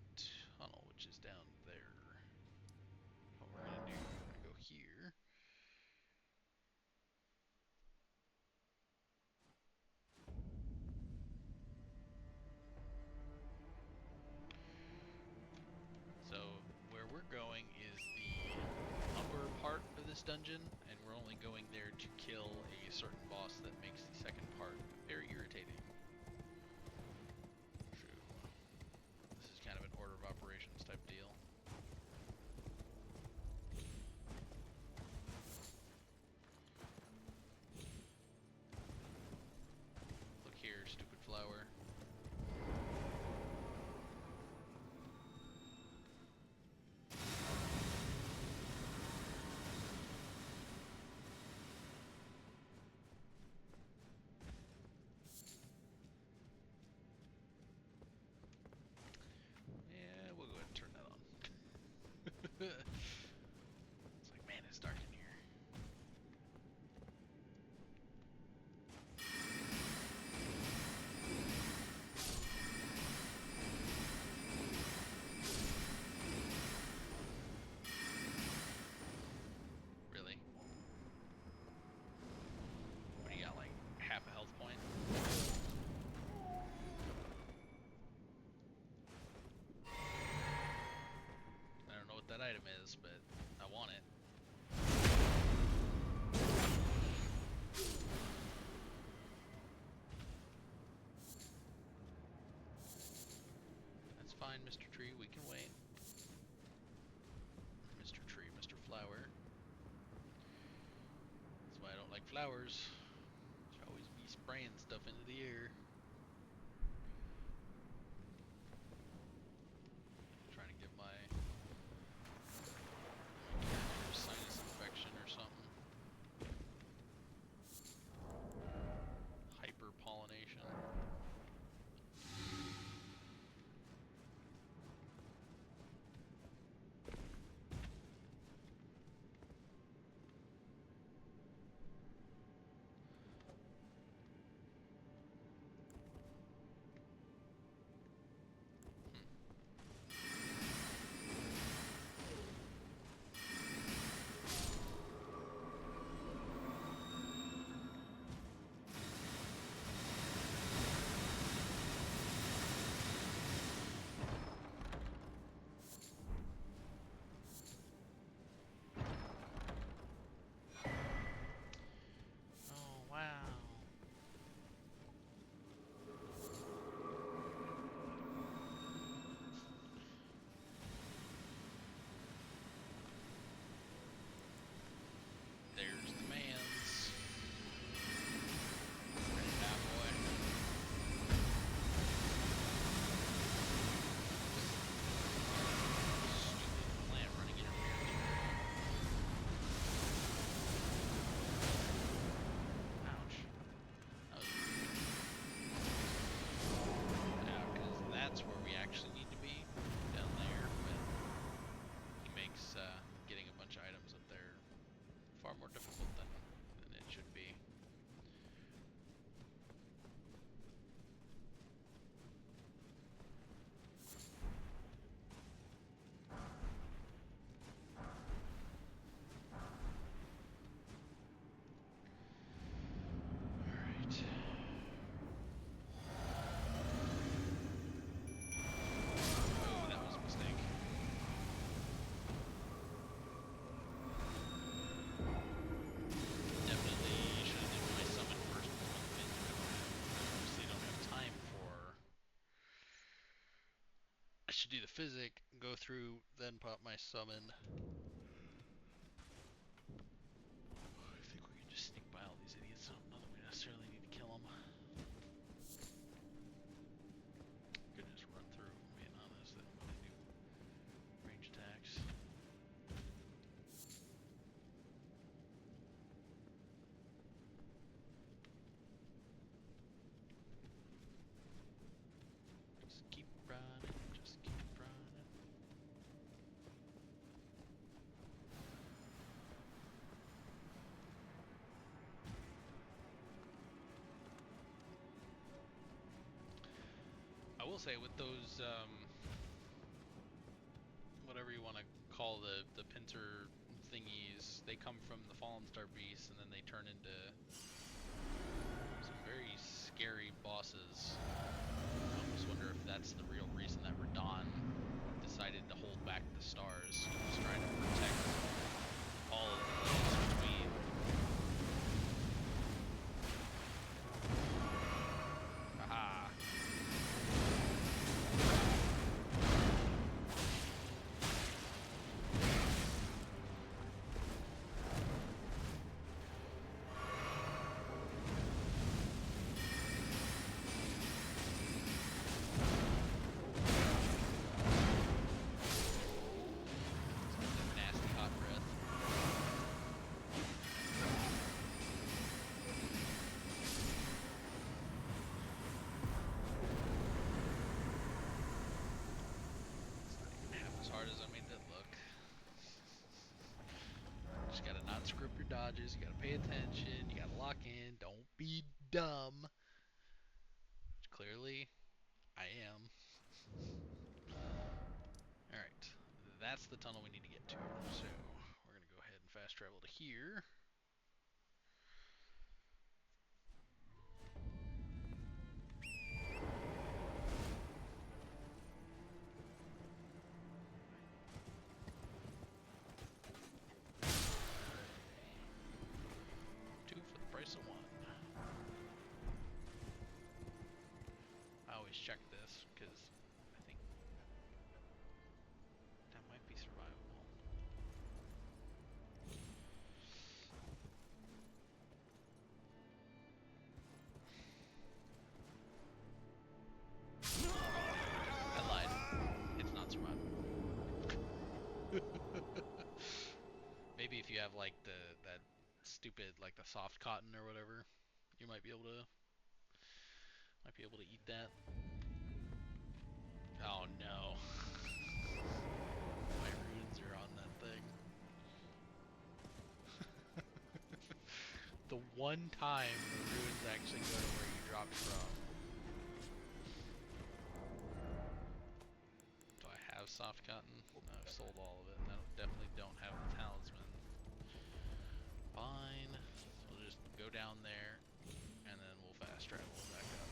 Tunnel, which is down there. What we're gonna do, we're gonna go here. So where we're going is the upper part of this dungeon, and we're only going there to kill a certain boss that makes the second part very irritating. True. This is kind of an order of operations type deal. Look here, stupid flower. Yeah, we'll go ahead and turn that on. It's like, man, it's dark in here. Really? What do you got, like half a health point? I don't know what that item is, but I want it. That's fine, Mr. Tree, we can wait. Mr. Tree, Mr. Flower. That's why I don't like flowers. Should always be spraying stuff into the air. Trying to give my sinus infection or something. Hyperpollination. do the physic, go through, then pop my summon. I think we can just sneak by all these idiots. Not that we necessarily need to kill them. Could just run through, being honest. They don't really do range attacks. Just keep running, just keep running. I will say with those, whatever you want to call the pincer thingies, they come from the Fallen Star Beast, and then they turn into some very scary bosses. I almost wonder if that's the real reason that Radon decided to hold back the stars. He was trying to protect all of the lands between. Aha! Nasty hot breath. It's not even half as hard as I made it look. Just gotta not screw up your dodges, you gotta pay attention, you gotta lock in, don't be dumb. Which clearly, I am. Alright, that's the tunnel we need to get to. So, we're gonna go ahead and fast travel to here. Two for the price of one. I always check this, because I think that might be survivable. I lied. It's not survivable. Maybe if you have like that stupid, like the soft cotton or whatever, you might be able to eat that. Oh no. My runes are on that thing. The one time the runes actually go to where you dropped from. Do I have soft cotton? No, I've sold all of it, and I definitely don't have the talisman. Fine. We'll just go down there, and then we'll fast travel back up.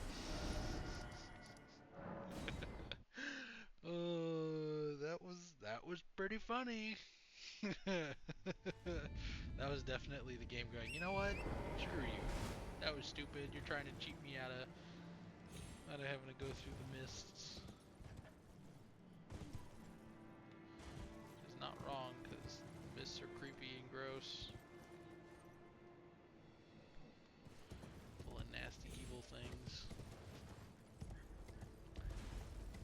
Oh, that was pretty funny. That was definitely the game going, you know what? Screw you. That was stupid. You're trying to cheat me out of having to go through the mists. It's not wrong, because mists are creepy and gross. Full of nasty, evil things.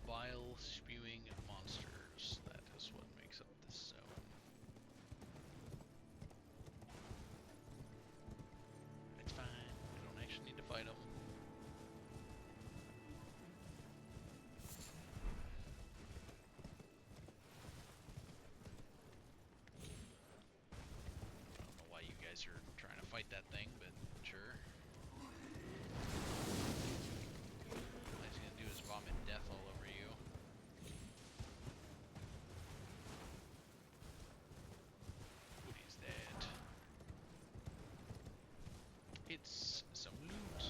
Vile, spewing monsters. That is what makes up this zone. It's fine. We don't actually need to fight them. I don't know why you guys are trying to fight that thing, but sure. All he's gonna do is vomit death all over you. Woody's dead. It's some loot.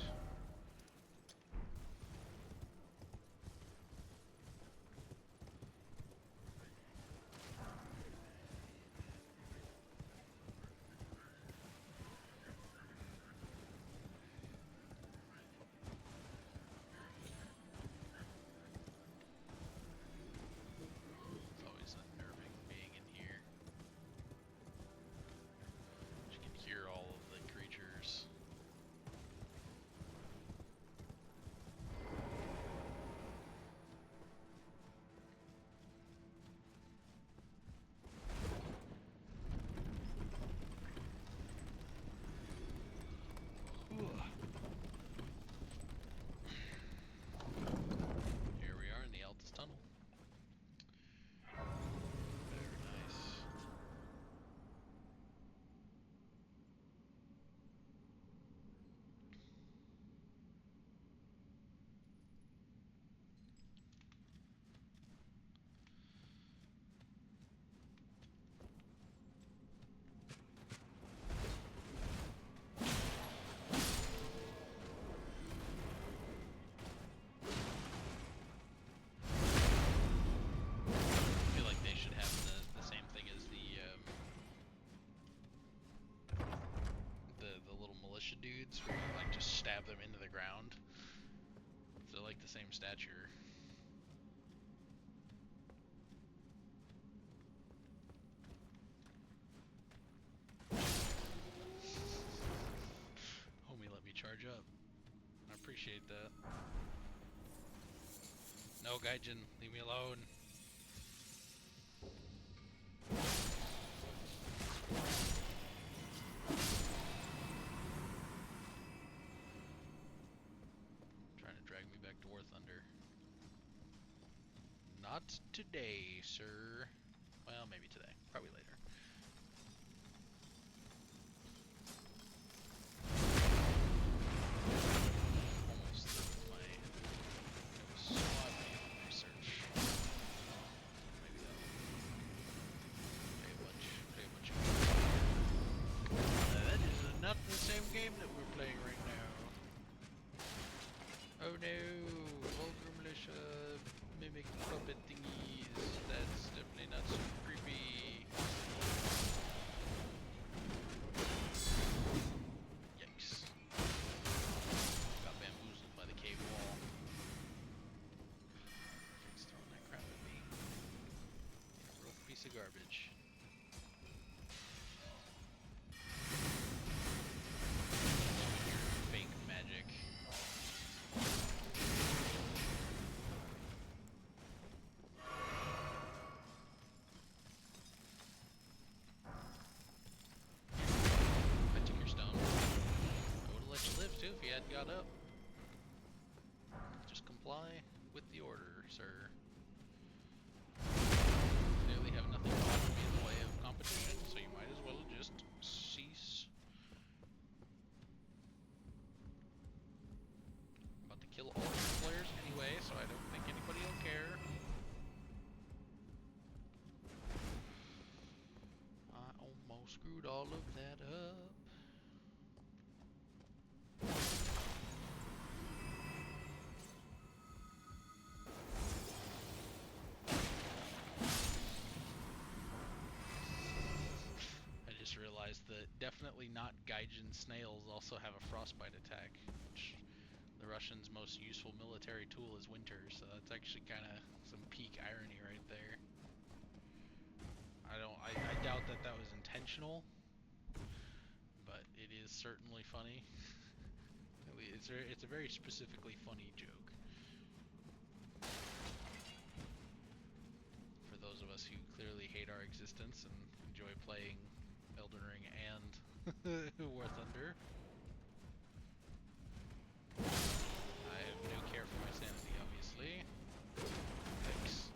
blades where you like just stab them into the ground. They're like the same stature. Homie, let me charge up. I appreciate that. No, Gaijin, leave me alone. Trying to drag me back to War Thunder. Not today, sir. Well, maybe today. Probably later. Almost through my SWAT research. Maybe that'll pay a bunch of that is not the same game that we're playing right now. Oh no! Vulgar militia mimic puppet thingies. That's definitely not super creepy. Yikes. Got bamboozled by the cave wall. It's throwing that crap at me. Real piece of garbage. Fake magic. I took your stone. I would have let you live too if you hadn't got up. Just comply with the order, sir. Clearly have nothing to offer me in the way of competition, so you might as well just cease. I'm about to kill all the players anyway, so I don't think anybody will care. I almost screwed all of that up. I just realized that definitely not Gaijin snails also have a frostbite attack, which the Russians' most useful military tool is winter, so that's actually kind of some peak irony right there. I doubt that that was intentional, but it is certainly funny. It's a very specifically funny joke. For those of us who clearly hate our existence and enjoy playing Elden Ring and War Thunder. I have no care for my sanity, obviously. Thanks.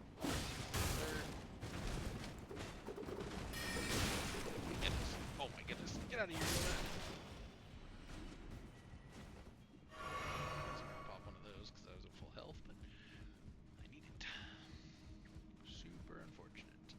Goodness. Oh my goodness. Get out of here, Yoda. I was gonna pop one of those because I was at full health, but I need it. Super unfortunate.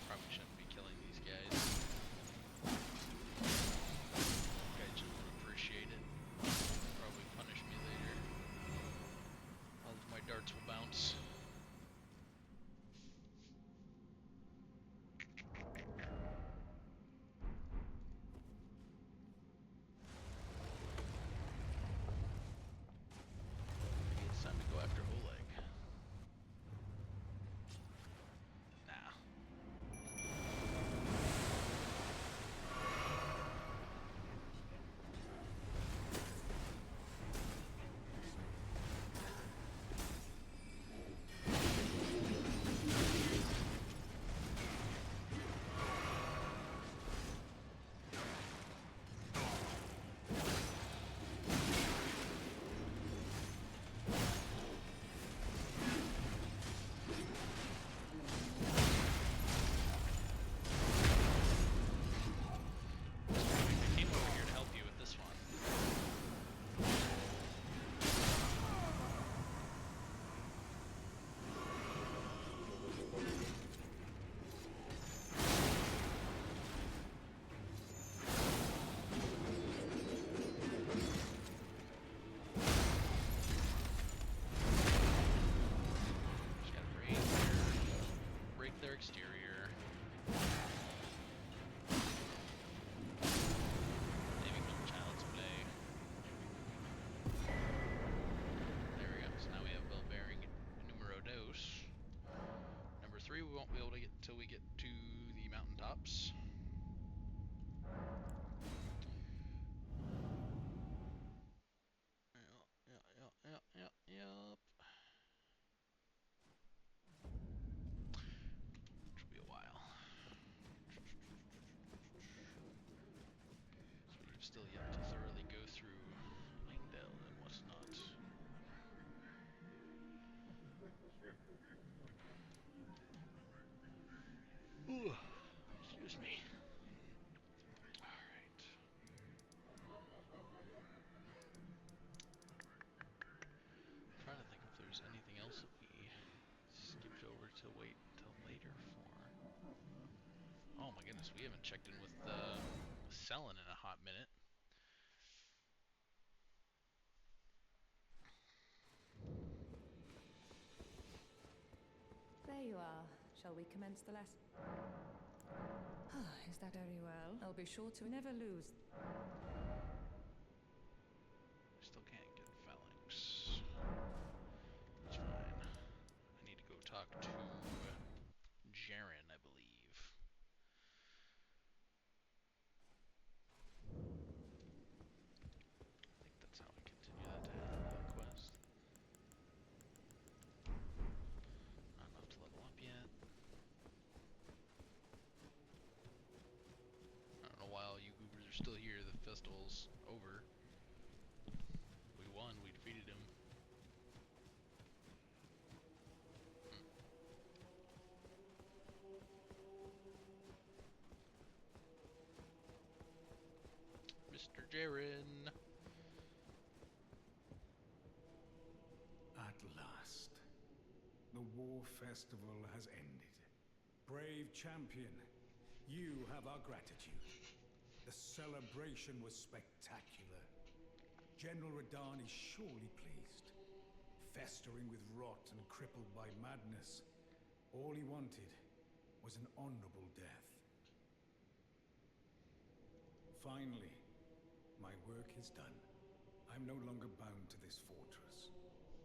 Probably shouldn't be killing these guys. Gaijin would appreciate it. Probably stops. Yep. Which will be a while. So we've still yet to thoroughly go through Langdell and whatnot. Ooh, excuse me. Alright. Trying to think if there's anything else that we skipped over to wait until later for. Oh my goodness, we haven't checked in with Selin in a hot minute. There you are. Shall we commence the lesson? Is that very well? I'll be sure to never lose. Still can't get phalanx. That's fine. I need to go talk to Jaren, I believe. I think that's how I continue that quest. Not enough to level up yet. I don't know why all you goobers are still here. The festival's over. We won. We defeated him. Mr. Jaren. At last, the war festival has ended. Brave champion, you have our gratitude. The celebration was spectacular. General Radahn is surely pleased. Festering with rot and crippled by madness, all he wanted was an honorable death. Finally, my work is done. I'm no longer bound to this fortress.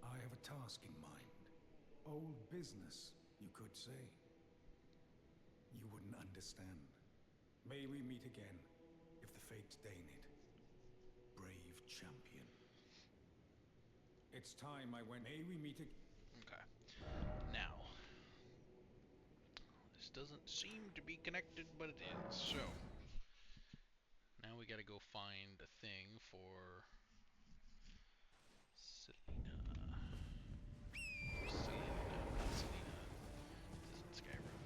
I have a task in mind. Old business, you could say. You wouldn't understand. May we meet again, if the fates deign it. Brave champion. It's time I went. May we meet again. Okay. Now, this doesn't seem to be connected, but it is. So, now we gotta go find the thing for Selena. Selena, not Selena. This isn't Skyrim.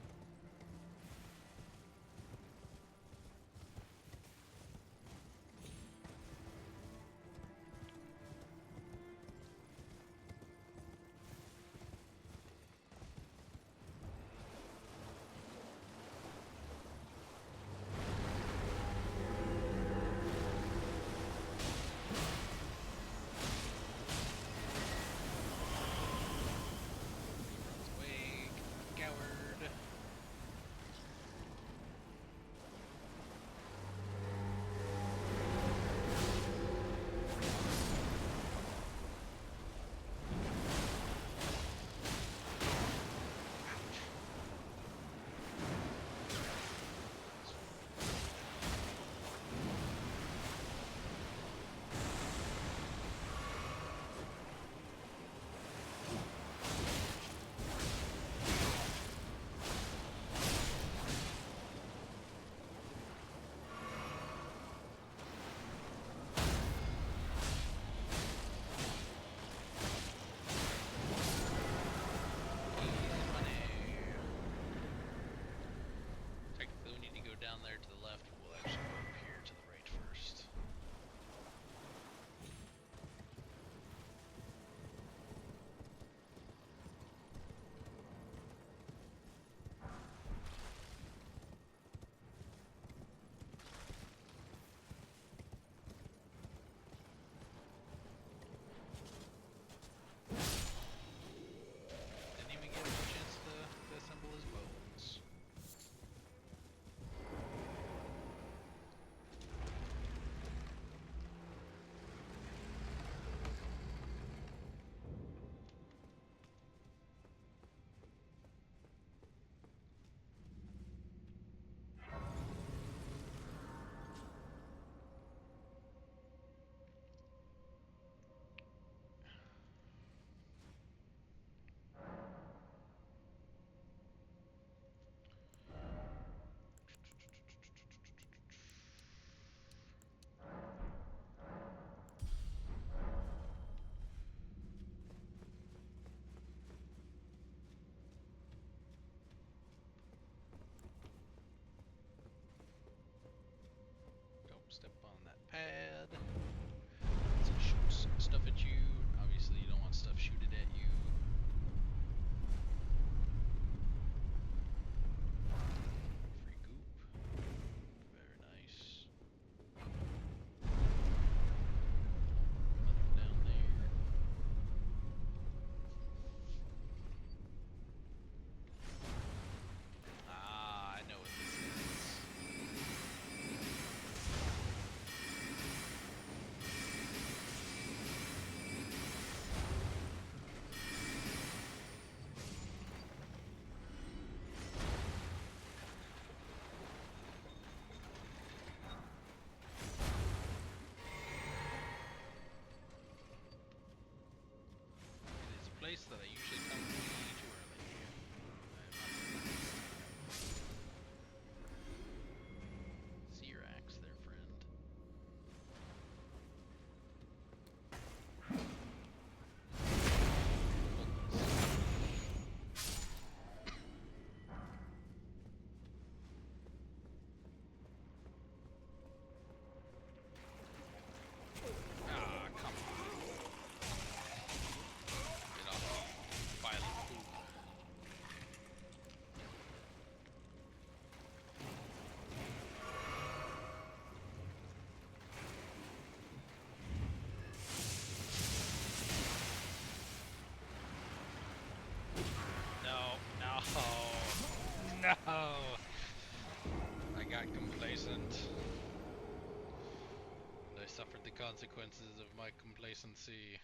suffered the consequences of my complacency.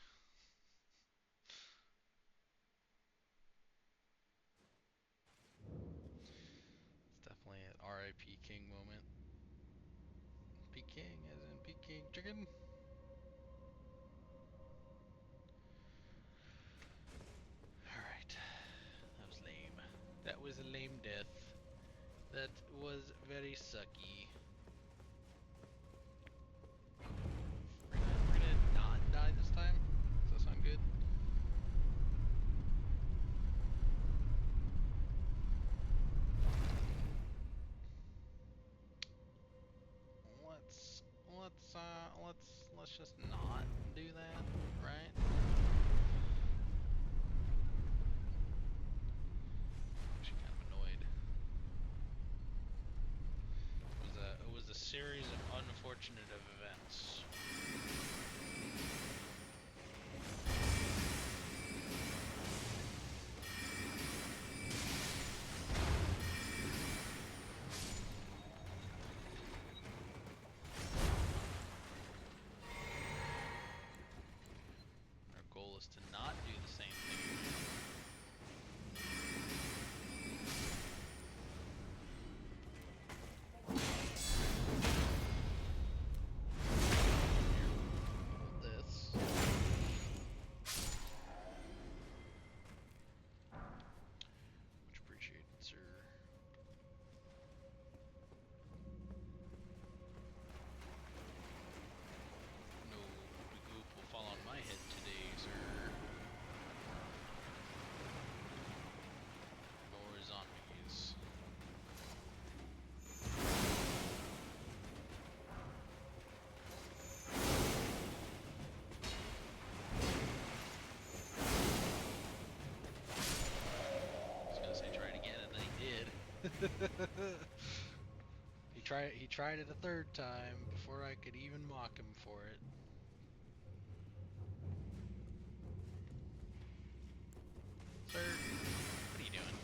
It's definitely an R.I.P. King moment. Peking as in Peking chicken. Alright. That was lame. That was a lame death. That was very sucky. We're gonna not die this time. Does that sound good? Let's just not do that, right? Actually kind of annoyed. It was a series of unfortunate events. To not do the same thing again. This. Much appreciated, sir. No goop will fall on my head today, sir. Zombies. I was gonna say try it again, and then he did. He tried it a third time before I could even mock him for it. Sir, what are you doing?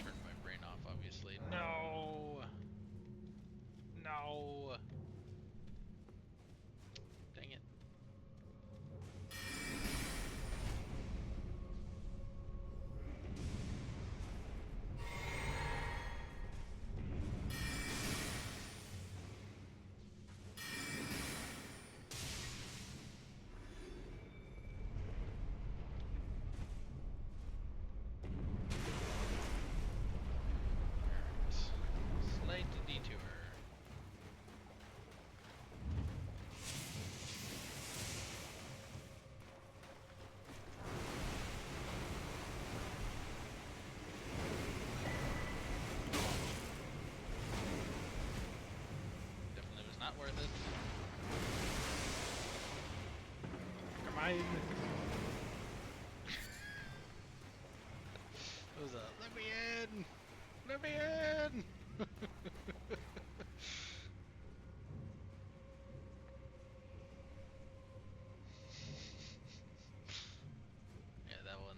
Turned my brain off, obviously. No! No! Dang it. Slight detour. Definitely was not worth it. Come on. It was a let me in! Let me in! Yeah, that one,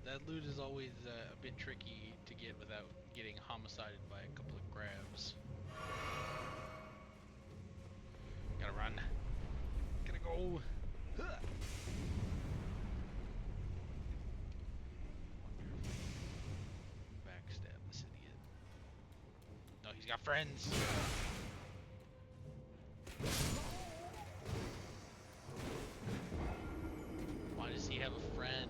that loot is always a bit tricky to get without getting homicided by a couple of grabs. Gotta run. Gotta go. Huh. Backstab this idiot. No, he's got friends. Why does he have a friend?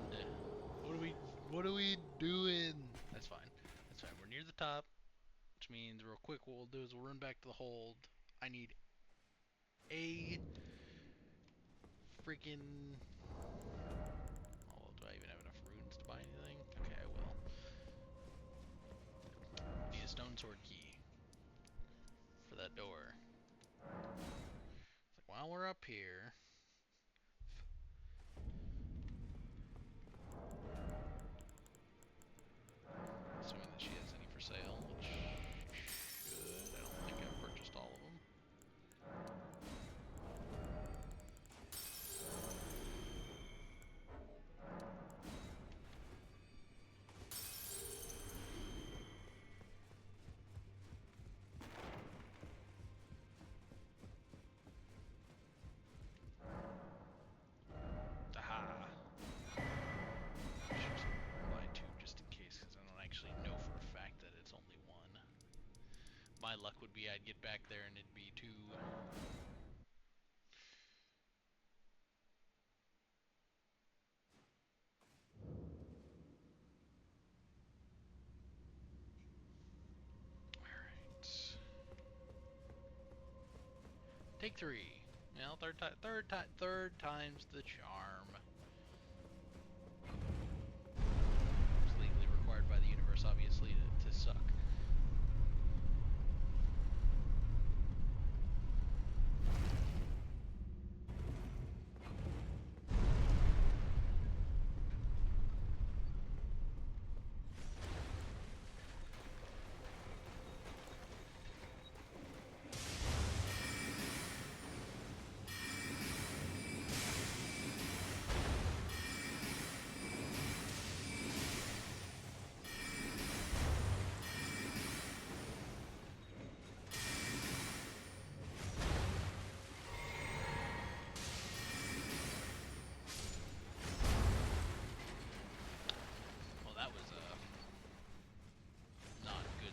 What are we doing? That's fine. That's fine. We're near the top, which means real quick what we'll do is we'll run back to the hold. I need a freaking... Oh, do I even have enough runes to buy anything? Okay, I will. Need a stone sword key for that door. It's like, while we're up here... Assuming that she has any for sale, which should. I don't think I've purchased all of them. maybe I'd get back there and it'd be too... Alright. Take 3. Well, third time's the charm. It's legally required by the universe, obviously, to suck.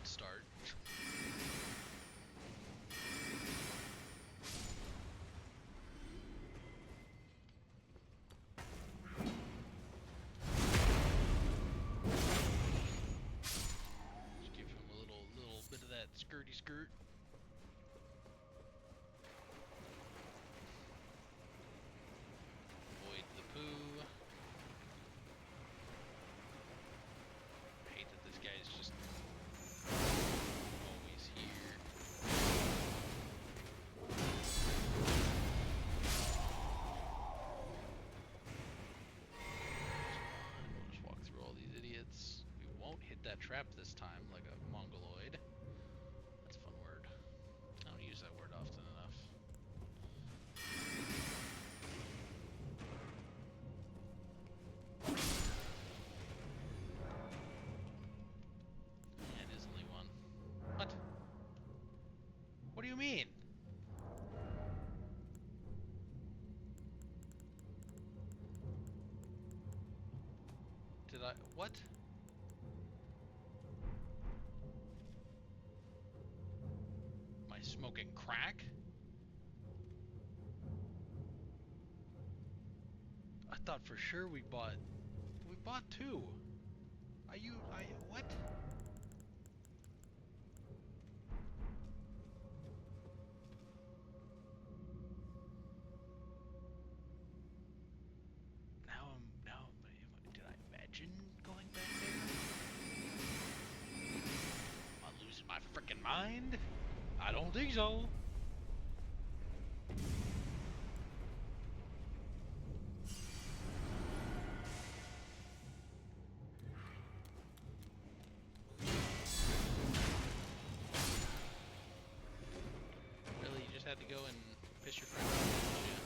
Start. Just give him a little bit of that skirty skirt. Avoid the poo. I hate that this guy's just always here. We'll just walk through all these idiots. We won't hit that trap this time like a mongoloid. That's a fun word. I don't use that word often enough. Yeah, it is only one. What? What do you mean? Did I... what? Am I smoking crack? I thought for sure we bought 2. What? Did I imagine going back there? Am I losing my frickin' mind? I don't think so. Really, you just had to go and piss your friend off, didn't you?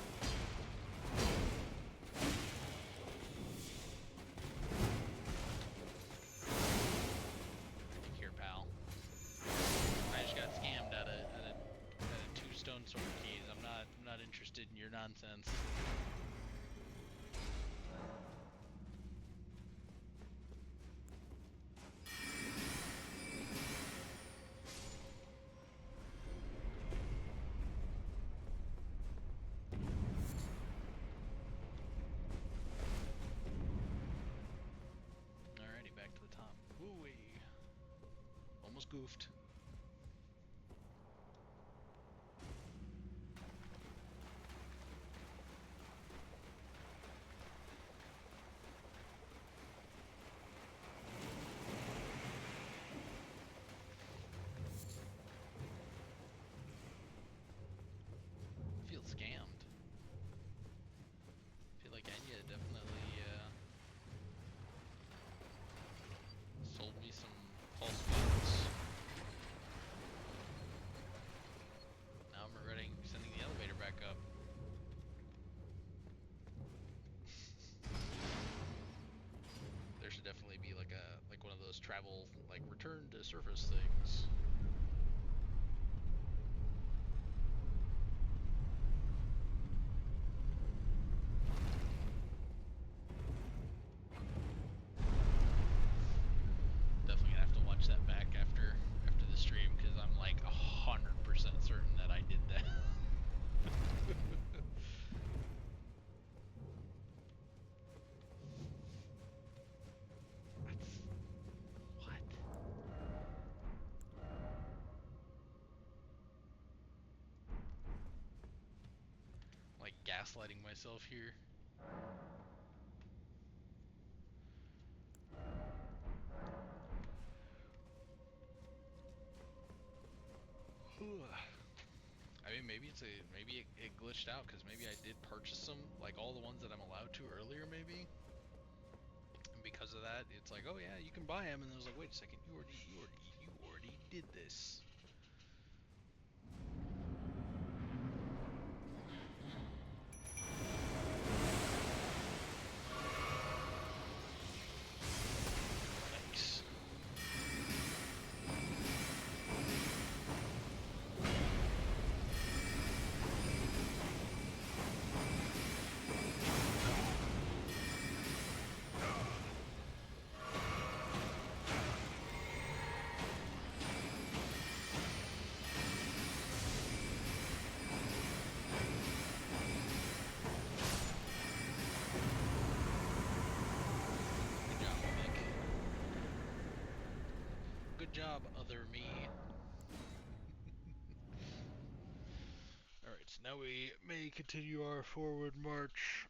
Take care, pal. I just got scammed out of 2 stone sword keys. I'm not interested in your nonsense. Alrighty, back to the top. Ooh-wee. Almost goofed. Feel scammed. Feel like Enya definitely sold me some false goods. Now I'm regretting sending the elevator back up. There should definitely be like one of those travel return to surface things. Definitely gonna have to watch that back after the stream because I'm like 100% gaslighting myself here. I mean, maybe it glitched out because maybe I did purchase them, like all the ones that I'm allowed to earlier, maybe. And because of that, it's like, oh yeah, you can buy them, and I was like, wait a second, you already did this. Nice. Good job, other me. Alright, so now we may continue our forward march.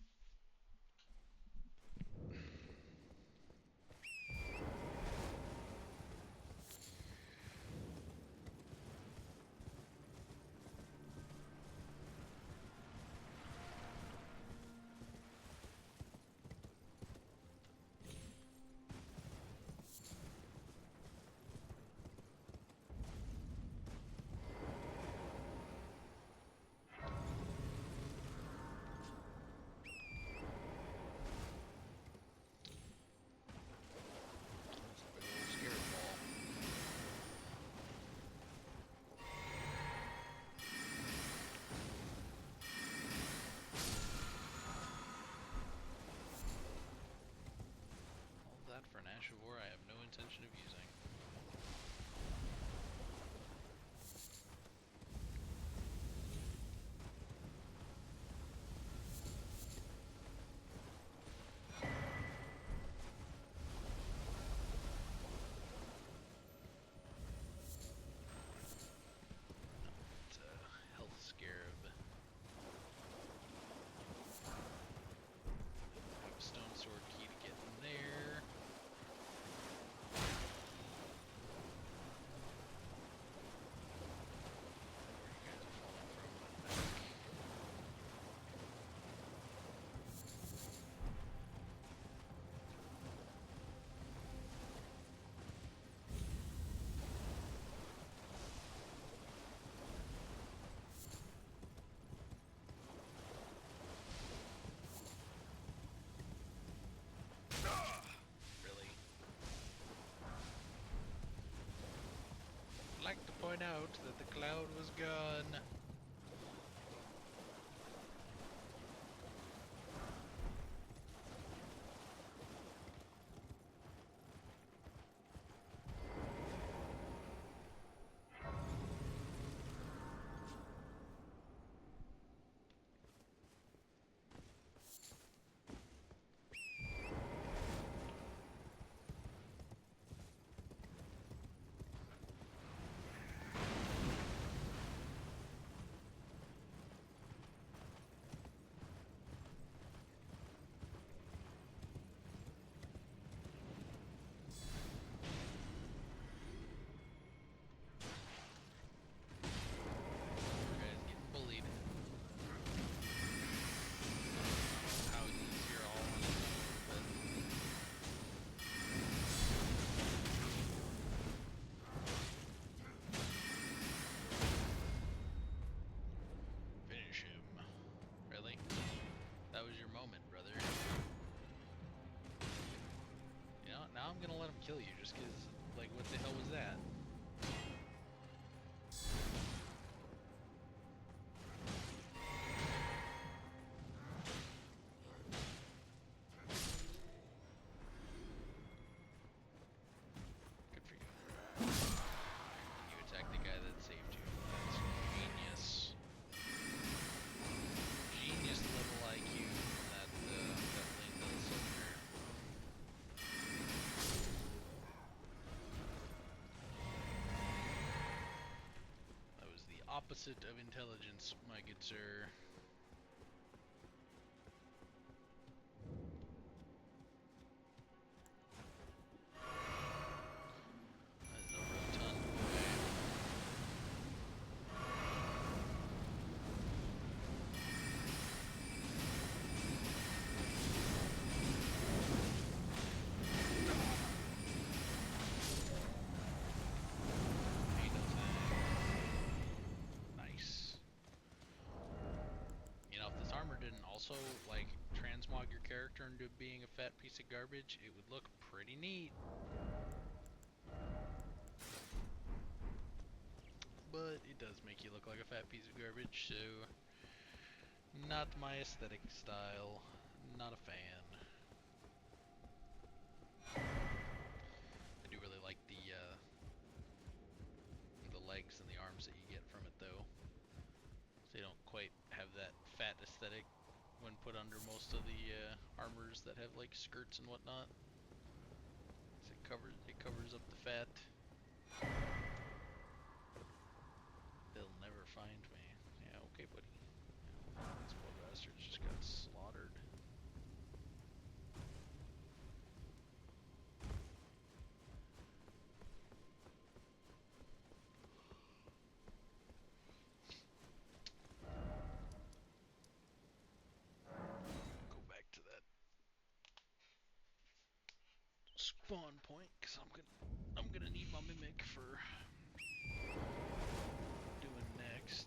For an Ash of War I have no intention of using. It's a health scarab. I have a stone sword key to get in there. I'd like to point out that the cloud was gone. Now I'm gonna let him kill you just cause, like, what the hell was that? Good for you. You attacked the guy that saved you. That's genius. Genius level IQ from that lane little soldier. That was the opposite of intelligence, my good sir. also like transmog your character into being a fat piece of garbage, it would look pretty neat. But it does make you look like a fat piece of garbage, so not my aesthetic style. Not a fan. I do really like the legs and the arms that you get from it, though. They don't quite have that fat aesthetic when put under most of the armors that have like skirts and whatnot. So it covers up the fat. They'll never find me. Yeah, okay, buddy. Yeah, these poor bastards just got slaughtered. Go back to that spawn point because I'm gonna need my mimic for doing next.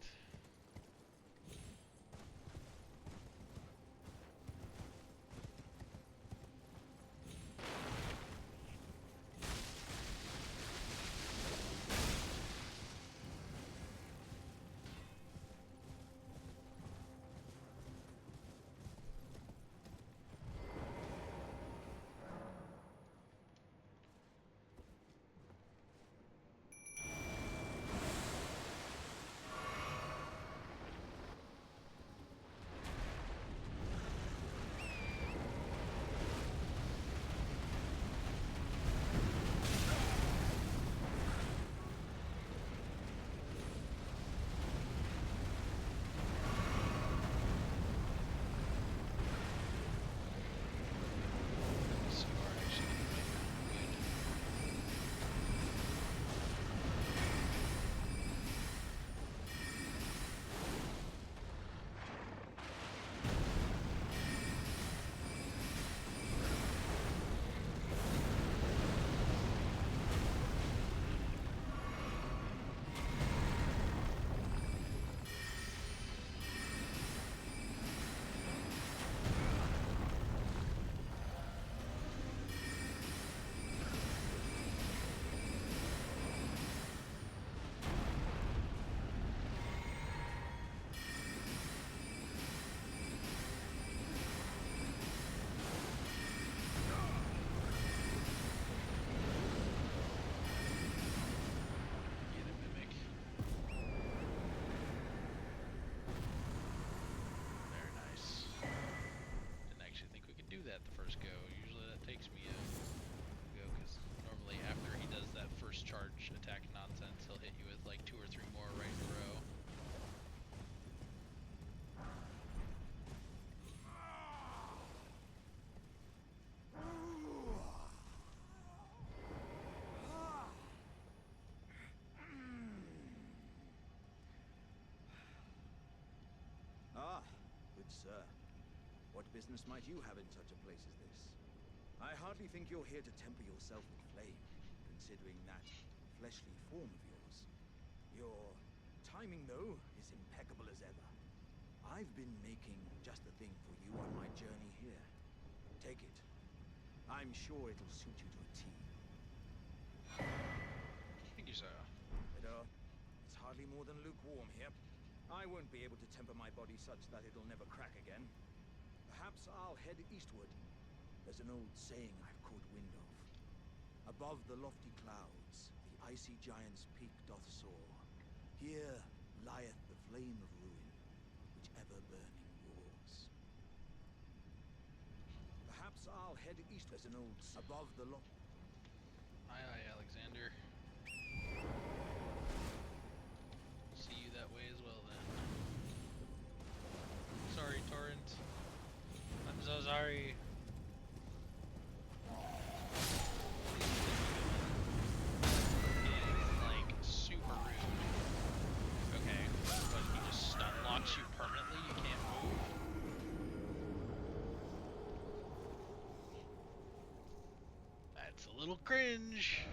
That the first go. Usually that takes me a go because normally after he does that first charge attack nonsense, he'll hit you with like 2 or 3 more right in a row. Ah, good sir. What business might you have in such a place as this? I hardly think you're here to temper yourself with flame, considering that fleshly form of yours. Your timing, though, is impeccable as ever. I've been making just the thing for you on my journey here. Take it. I'm sure it'll suit you to a T. Thank you, sir. It's hardly more than lukewarm here. I won't be able to temper my body such that it'll never crack again. Perhaps I'll head eastward. There's an old saying I've caught wind of. Above the lofty clouds, the icy giant's peak doth soar. Here lieth the flame of ruin, which ever burning roars. Perhaps I'll head east. There's an old above the lofty. Aye, aye, Alexander. See you that way as well then. Sorry, Torrent. I'm so sorry. Like super rude. Okay, but he just stun locks you permanently. You can't move. That's a little cringe.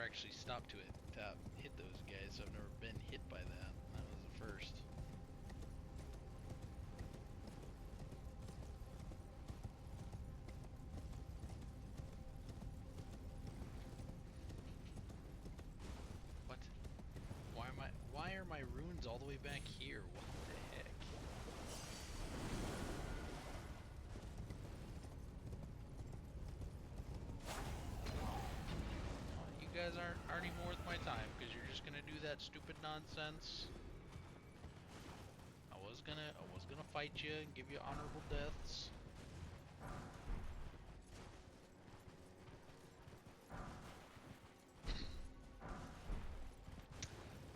actually stopped to hit those guys, so I've never been hit by that. That was the first. What? Why are my runes all the way back here? What the heck? You guys aren't even worth my time because you're just gonna do that stupid nonsense. I was gonna fight you and give you honorable deaths.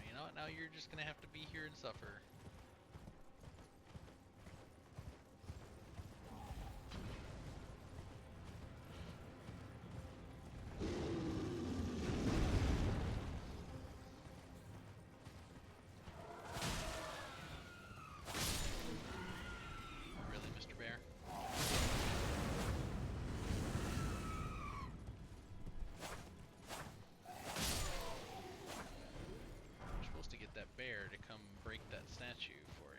You know what? Now you're just gonna have to be here and suffer. Really, Mr. Bear? You're supposed to get that bear to come break that statue for you.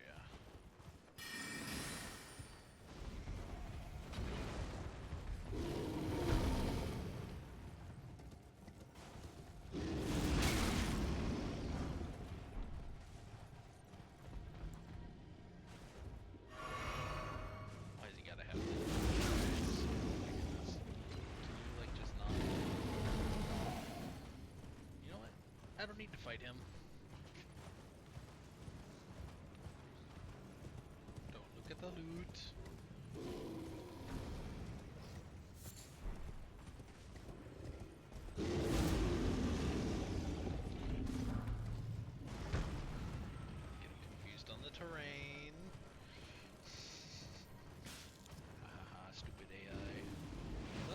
Why has he gotta have this? Can you like just not? You know what? I don't need to fight him. Don't look at the loot. Getting confused on the terrain. Haha, stupid AI.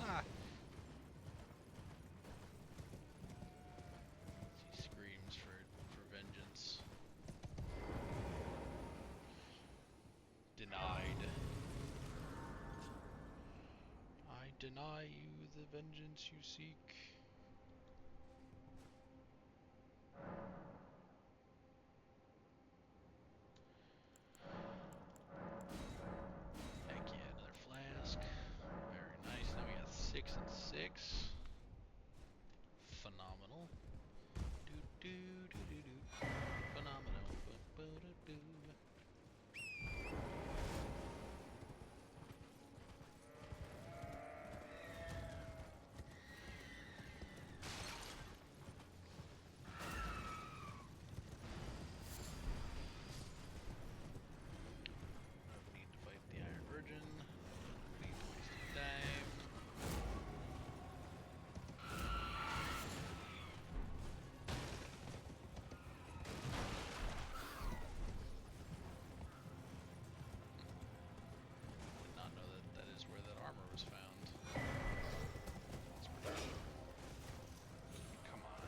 Ah! He screams for vengeance. Denied. I deny you the vengeance you seek. Heck yeah, another flask. Very nice. Now we got 6 and 6. Phenomenal. Do do do do do. Phenomenal. Bo -bo -do -do. Don't need to fight the Iron Virgin. Don't need to waste time. Did not know that that is where that armor was found. That's pretty neat. Come on.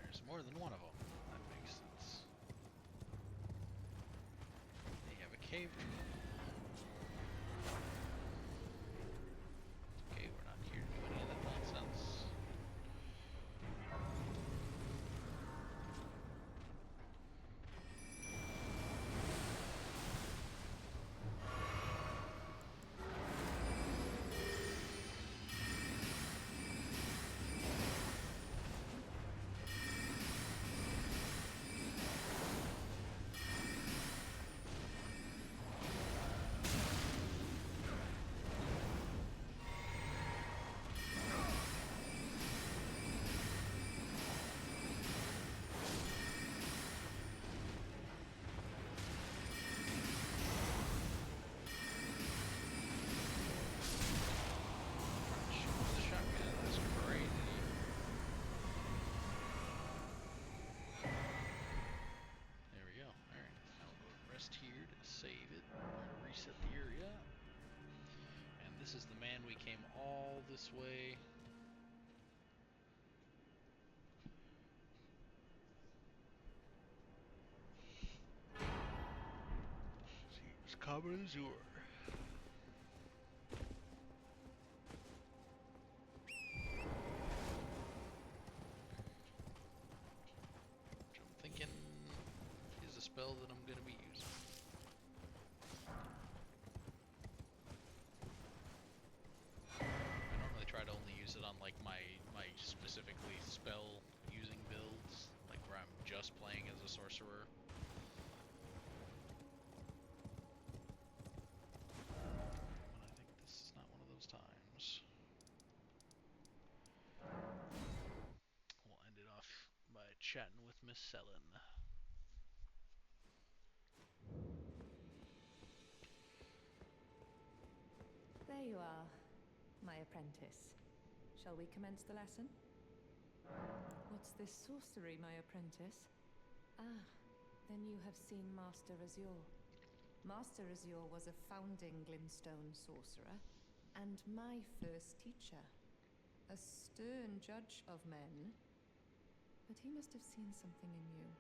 There's more than one of them. That makes sense. They have a cave troll. Okay, we're not here to do any of that nonsense. Shoot with the shotgun, that's crazy. There we go. Alright, now we'll go rest here to save it, or to reset the area. And this This is the man we came all this way. Seems common as you were. Which I'm thinking is a spell that I'm going to be using. I normally try to only use it on like my specifically spell using builds, like where I'm just playing as a sorcerer. But I think this is not one of those times. We'll end it off by chatting with Miss Selin. There you are, my apprentice. Shall we commence the lesson? What's this sorcery, my apprentice? Ah, then you have seen Master Azure. Master Azure was a founding glintstone sorcerer, and my first teacher. A stern judge of men. But he must have seen something in you.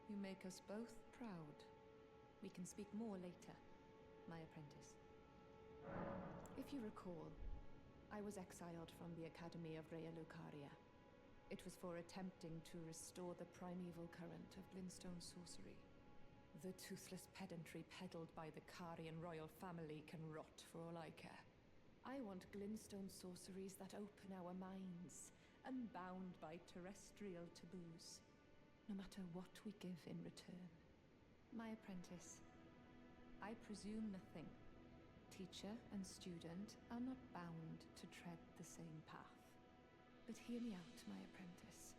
You make us both proud. We can speak more later, my apprentice. If you recall, I was exiled from the Academy of Lucaria. It was for attempting to restore the primeval current of glintstone sorcery. The toothless pedantry peddled by the Carian royal family can rot for all I care. I want glintstone sorceries that open our minds, unbound by terrestrial taboos, no matter what we give in return. My apprentice, I presume nothing. Teacher and student are not bound to tread the same path. But hear me out, my apprentice.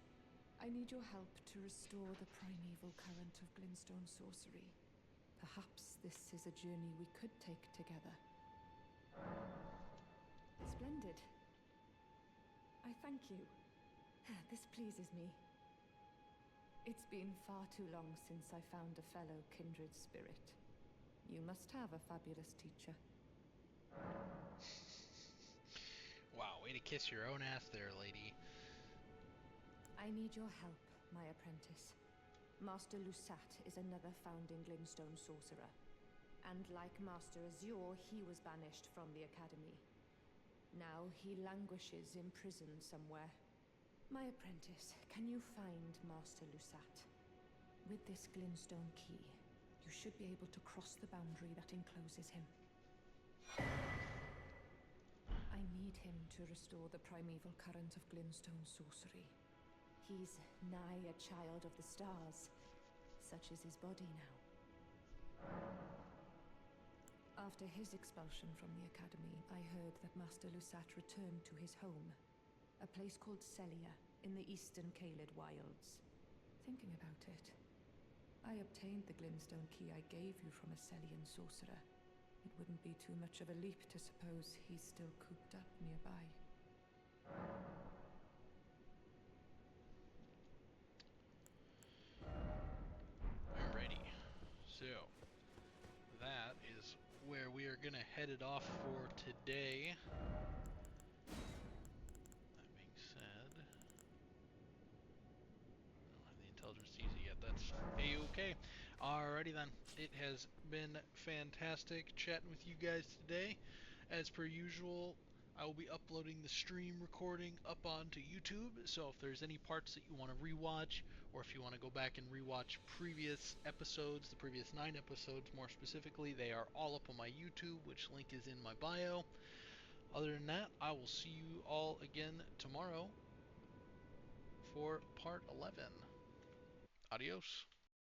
I need your help to restore the primeval current of glintstone sorcery. Perhaps this is a journey we could take together. Splendid. I thank you. This pleases me. It's been far too long since I found a fellow kindred spirit. You must have a fabulous teacher. Wow, way to kiss your own ass there, lady. I need your help, my apprentice. Master Lusat is another founding glintstone sorcerer. And like Master Azure, he was banished from the Academy. Now he languishes in prison somewhere. My apprentice, can you find Master Lusat? With this glintstone key, you should be able to cross the boundary that encloses him. I need him to restore the primeval current of glintstone sorcery. He's nigh a child of the stars. Such is his body now. After his expulsion from the Academy, I heard that Master Lusat returned to his home, a place called Celia in the eastern Caelid wilds. Thinking about it, I obtained the glintstone key I gave you from a Celian sorcerer. It wouldn't be too much of a leap to suppose he's still cooped up nearby. I'm ready. So, that is where we are going to head it off for today. That being said, I don't have the intelligence to use it yet. That's a-okay. Alrighty then. It has been fantastic chatting with you guys today. As per usual, I will be uploading the stream recording up onto YouTube, so if there's any parts that you want to rewatch, or if you want to go back and rewatch previous episodes, the previous 9 episodes more specifically, they are all up on my YouTube, which link is in my bio. Other than that, I will see you all again tomorrow for part 11. Adios.